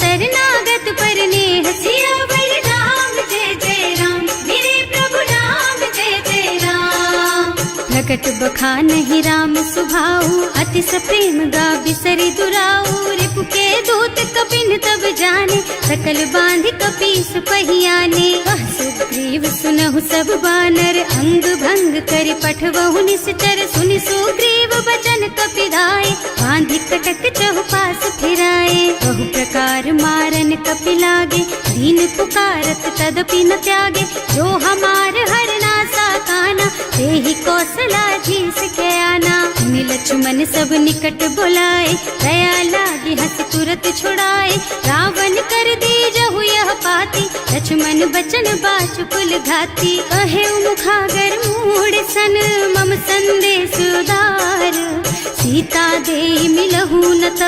शरणागत पर नेह। सियावर राम जय जय राम, मेरे प्रभु राम जय जय राम। प्रकट बखानहि राम सुभाऊ, अति सप्रेम गा बिसरि दुराऊ, रिपु के दूत कपिन तब जाने, सकल बांध कपीस पहियाने। कह सुग्रीव सुनहु सब बानर, अंग भंग करि पठवहु निश्चर, सुनि सुग्रीव बचन कपिधाय, बांधि कटक चहुपास फिराए। बहु प्रकार मारन कपि लागे, दीन पुकारत तदपि न त्यागे, जो हमार हरना सा काना, तेहि कौशलाधीश के आना। मुनि लक्ष्मण सब निकट बुलाए, दया लागी हंस तुरत छुड़ाए, रावण कर दीजहु यह पाती, लक्ष्मण बचन बाचु कुल घाती। कहे मुखागर मूढ़ सन, मम संदेश उदार, सीता दे मिलहु न त,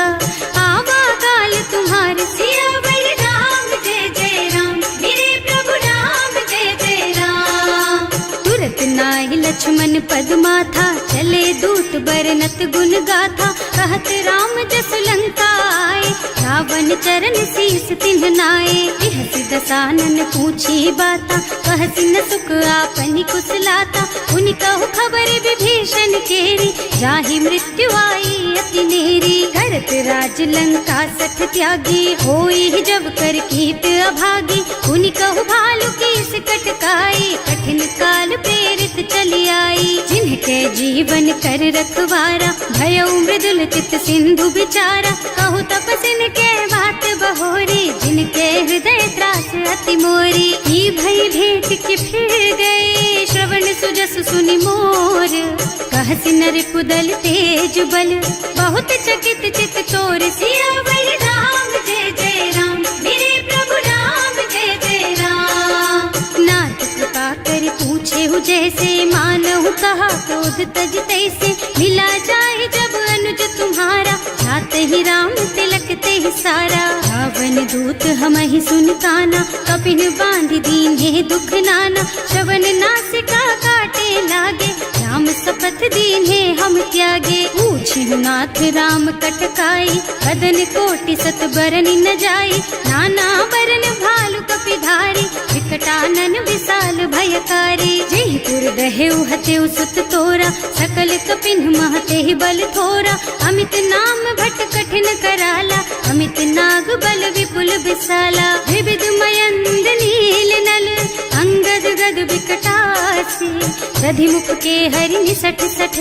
आवा काल तुम्हार। सियावर राम जय जय राम, मेरे प्रभु राम जय जय राम। तुरत नाहि लक्ष्मण पद माथा, चले दूत बरनत गुण गाथा, कहत राम जस लंका आए, रावण चरण शीस तिन्ह नाए। बिहसि दसानन पूछी बाता, कहसि न सुख आपनि कुशलाता, उनि कहु खबर विभीषण केरी, जाहि मृत्यु आई अति नेरी। करत राज लंका सठ त्यागी, होई जब कर कीट अभागी, उनि कहु भालु कीस कटकाई, कठिन काल प्रेरित चली आई। जिनके जीवन कर रखवारा, भयउ मृदुल चित सिंधु बिचारा, कहु तपसिन के बात बहोरी, जिनके हृदय त्रास अति मोरी। ई भई भेंट के फिर गए, श्रवण सुजस सुनि मोर, कहसि नर कुदल तेज बल, बहुत चकित चित तोर। सियावर राम जय जय राम, मेरे प्रभु राम जय जय राम। नाथ कृपा कर पूछे हु जैसे, मानहु कहा क्रोध तज तैसे, मिला जाए जब अनुज तुम्हारा, जात ही राम तिलक ते सारा। रावण दूत हमहि सुन काना, कपिन बांध दीन्हे दुख नाना, श्रवण नासिका काटे लागे, राम शपथ दीन्हे हम त्यागे। पूछिहु नाथ राम कटकाई, बदन कोटि सत बरन न जाई, नाना बरन भालु कपिधारी, विकटानन विशाल भयकारी। जेहि पुर दहेउ हतेउ सुत तोरा, सकल कपिन महते बल थोरा, अमित नाम भट कठिन कराला, अमित नाग बल विपुल विशाला। विविध मयंद नील नल, अंगद गद विकटासी, दधिमुख के हरि निसठ सठ,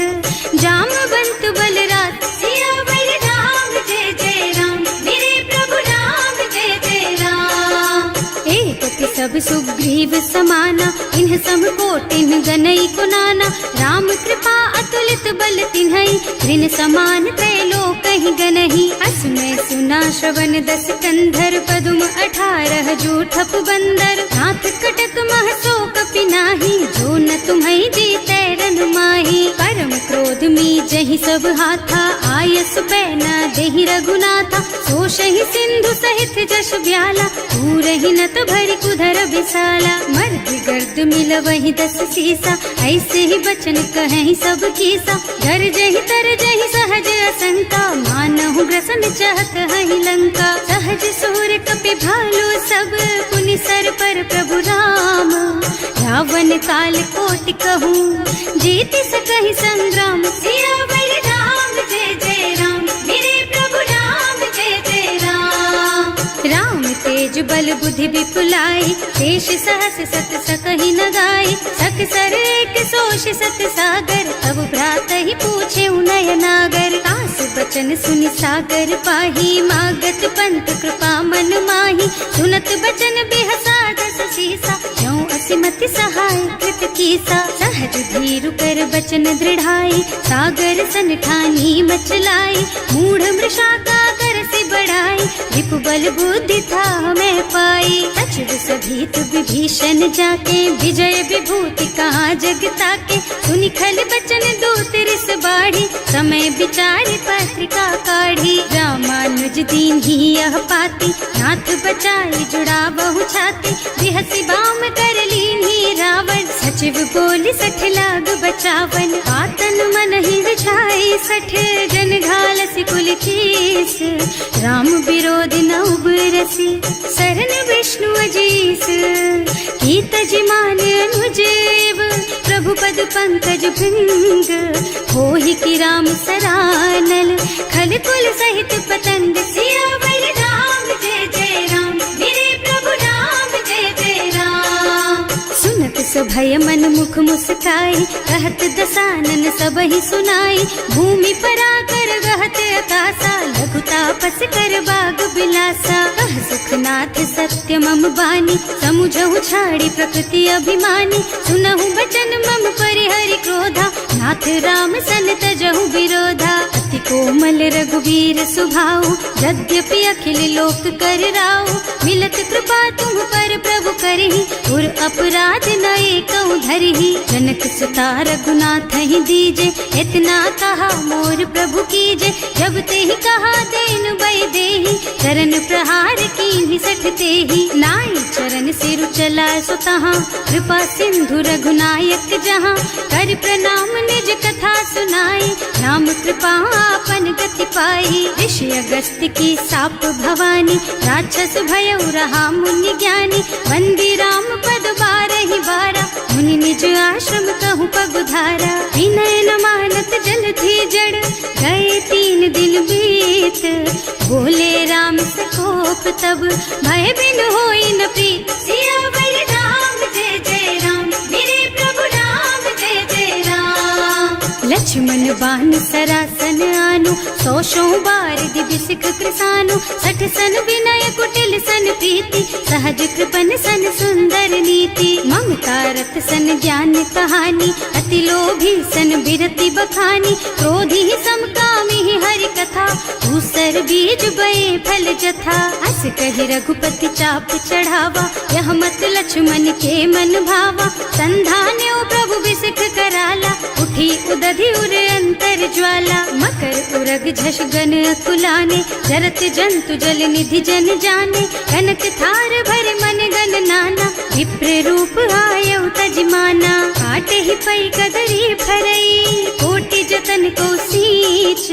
जामवंत बलराज। सियावर राम जय जय राम, मेरे प्रभु राम जय जय राम। एक सब सुग्रीव समाना, इन्ह सम कोटिन गनई कुनाना, राम कृपा अतुलित बल तिन्हई, ऋण समान त्रैलोकहि गनहि। असमय सुना श्रवण दस कंधर, पदुम 18 जूठप बंदर, नाथ कटक मह सो कपि नाही, जो न तुम्हई जीतै रन माही। परम क्रोध मी जहि सब हाथा, आयस पैना देहि रघुनाथा, सोषहि सिंधु सहित जश ब्याला, पूरहि नत भरि कुधर विशाला। मर्द गर्द मिलवहि 10 सीसा, ऐसे ही बचन कहें सब कीसा, गरजहि तरजहि सहज असंका, मानहु ग्रसन चाहत हहि लंका। सहज सूर कपि भालु सब, पुनि सर पर प्रभु राम, रावण काल कोटि कहूँ, जीति सकहि संग्राम। सियावर राम जय जय राम, मेरे प्रभु राम जय जय राम। बल बुद्धि विपुलाई, शेष सहस सत सकहि न गाय, सक सर एक सोष सत सागर, तब भ्रात ही पूछे नय नागर, तास बचन सुनि सागर पाही, मागत पंत कृपा मन माही, सुनत बचन बिहसा दस सीसा, ज्यों असिमति सहाय कृत कीसा, सहज धीरु कर बचन दृढ़ाई, सागर सन ठानी मचलाई, मूढ़ मृषा का कर से बढ़ाई, विपु बल बुद्धि था मैं पाई, सचिव सभीत विभीषण जाके, विजय विभूति कहाँ जग ताके, सुनि खल बचन दूत रिस बाढ़ी, समय विचारि पत्रिका काढ़ी, रामानुज दीन ही यह पाती, नाथ बचाई जुड़ा बहु छाती, बिहसी बाम कर लीन्ही रावण, सचिव बोली सठ लाग बचावन, आतन मन ही विछाई सठ, जन घालसी कुल कीस, राम विरोध न उबरसी, सरन विष्णु अजीस, कीत जिमान अनुजेव, प्रभु पद पंकज भृंग, होहि की राम सरानल, खल कुल सहित पतंग, सियावर राम जय जय राम, मेरे प्रभु राम जय जय राम, सुनत सभय मन मुख मुस्काई, कहत दसानन सबहि सुनाई, भूमि पराकर गहत अकासा, लघु तापस कर बाग बिलासा, कह सुखनाथ सत्य मम बानी, समुझहु छाड़ी प्रकृति अभिमानी, सुनहु बचन मम परिहरि क्रोधा, नाथ राम सन तजहु विरोधा, अति कोमल रघुवीर सुभाऊ, यद्यपि अखिल लोक कर राऊ, मिलत कृपा तुम पर प्रभु करहि, उर अपराध न एकौ धरहि, जनक सुता रघुनाथ ही दीजे, इतना कहा मोर प्रभु कीजे, जब ते ही कहा देन बई देहि, चरण प्रहार कीन्हि सठ तेहि, नाई चरण सिरु चला सो तहाँ, कृपा सिंधु रघुनायक जहाँ, कर प्रणाम निज कथा सुनाई, राम कृपा आपन गति पाई, ऋषि अगस्त्य की साप भवानी, राक्षस भयउ रहा मुनि ज्ञानी, वंदी राम पद बारहि बारा, मुनि निज आश्रम कहूँ पगुधारा, विनय न मानत जल थी जड़, गए 3 दिन बीत, बोले राम सकोप तब, भय बिन होई न प्रीत, सियावर राम जय जय राम, मेरे प्रभु राम जय जय राम, लक्ष्मण बान सरासन आनु, 100 बार दिव्य सिख कृसानु, 60 सन विनय कुटिल सन प्रीति, सहज कृपन सन सुंदर नीति, ममता रत सन ज्ञान कहानी, अति लोभी सन बिरति बखानी, क्रोधी समकामी हरि कथा, दूसर बीज बये फल जथा, अस कहि रघुपति चाप चढ़ावा, यह मत लक्ष्मण के मन भावा, संधान्यो प्रभु बिसिख कराला, उठी उदधि उर अंतर ज्वाला, मकर उरग झष गन अकुलाने, जरत जंतु जल निधि जन जाने, कनक थार भर मन गन नाना, विप्र रूप आयउ तजमाना, काटे ही पई कदरी फरई, कोटि जतन को सींच,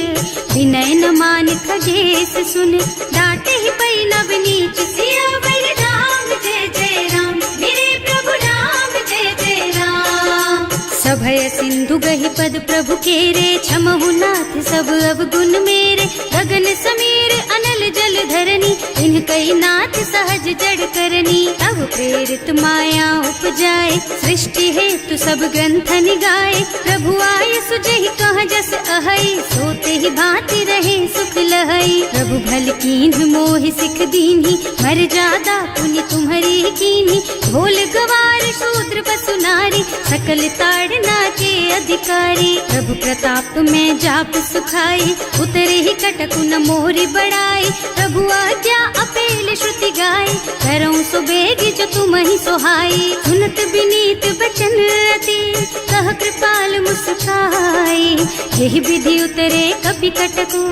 विनय न मान खगेश सुन, डांटे ही पई नव नीच, सियावर राम जय जय राम, मेरे प्रभु राम जय जय राम, सभय सिंधु गहि पद प्रभु केरे, क्षमहु नाथ सब अवगुण मेरे, गगन समीर अनल जल धरनी, इनकई नाथ सहज जड़ करनी, तब प्रेरित माया उपजाए, सृष्टि हेतु सब ग्रंथ निगाए, प्रभु आय सुजहि कह जस अहै, सोते ही भांति रहे सुख लहै, प्रभु भल कीन्ह मोहि सिख दीन्ही, मर जादा पुनि तुम्हरी कीन्ही, भोल गवार शूद्र पशु नारी, सकल ताड़ना के अधिकारी, प्रभु प्रताप में जाप सुखाई, उतरे ही कटकु न मोरी बड़ाई, प्रभु आज्ञा अपेल श्रुति गाय, करऊं सो बेग जो तुम ही सोहाई, सुनत विनीत बचन अति, कह कृपाल मुस्काई, यही विधि उतरे कपि कटकु,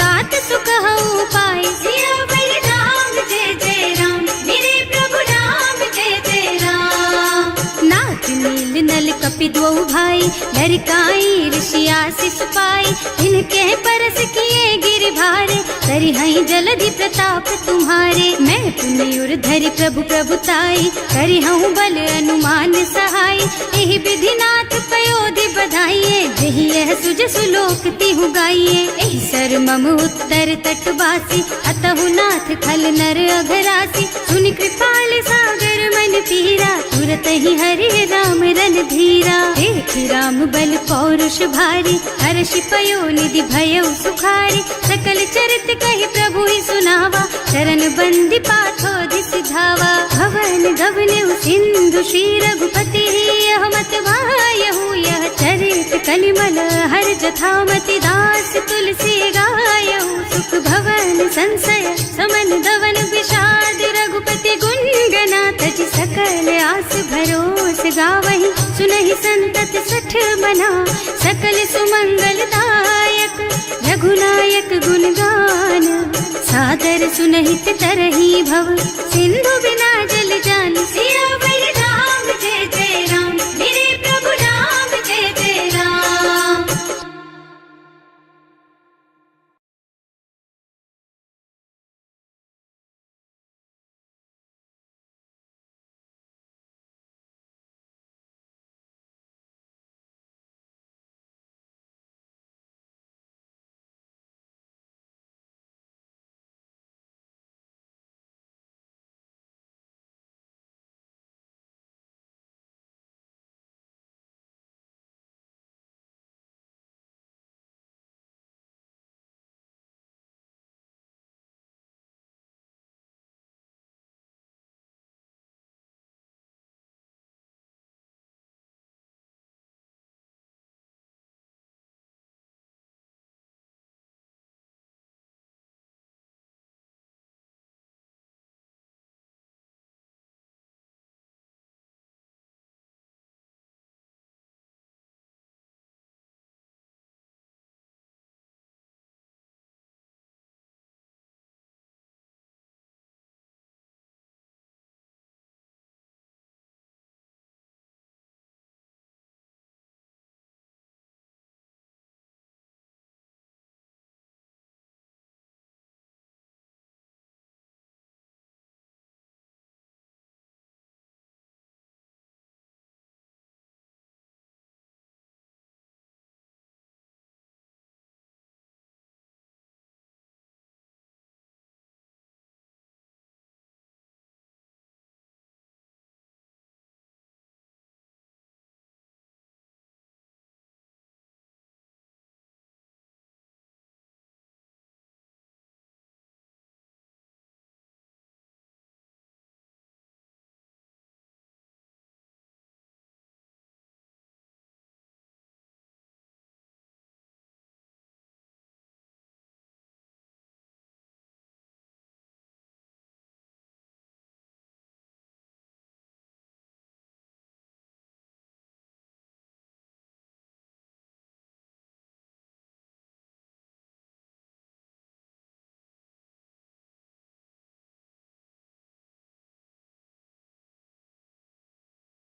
तात सुख हऊ पाई, सियावर राम जय जय राम, मेरे प्रभु राम जय जय राम, नाथ नील नल कपि द्वौ भाई, लरिकाई ऋषि आशीष पाई, इनके परस किए गिर भारे, करिहई जलधि प्रताप तुम्हारे, मैं पुनि उर धरि प्रभु प्रभुताई, करिहऊँ बल अनुमान सहाय, एहि विधि नाथ पयो मोदि बधाइए, जही यह सुज सुलोक तिहु गाइए। एहि सर मम उत्तर तटवासी, अतहु नाथ खल नर अघरासी। सुनि कृपाल सागर मन पीरा, तुरत ही हरि राम रन धीरा। देखि राम बल पौरुष भारी, हर्षि पयो निधि भयउ सुखारी। सकल चरित कहि प्रभु ही सुनावा, चरण बंदी पाथो दिस धावा। भवन गगन सिंधु श्री रघुपति, यह मत वायहु यह चरित कलिमल हर जथामति। दास तुलसी गायहु, सुख भवन संशय समन दवन विषाद। रघुपति गुण गना तज सकल आस भरोस गावहि। सुनहि संतत सठ मना, सकल सुमंगल दायक। रघुनायक गुण गान, सादर सुनहित तरहि भव। सिंधु बिना जल जान सिया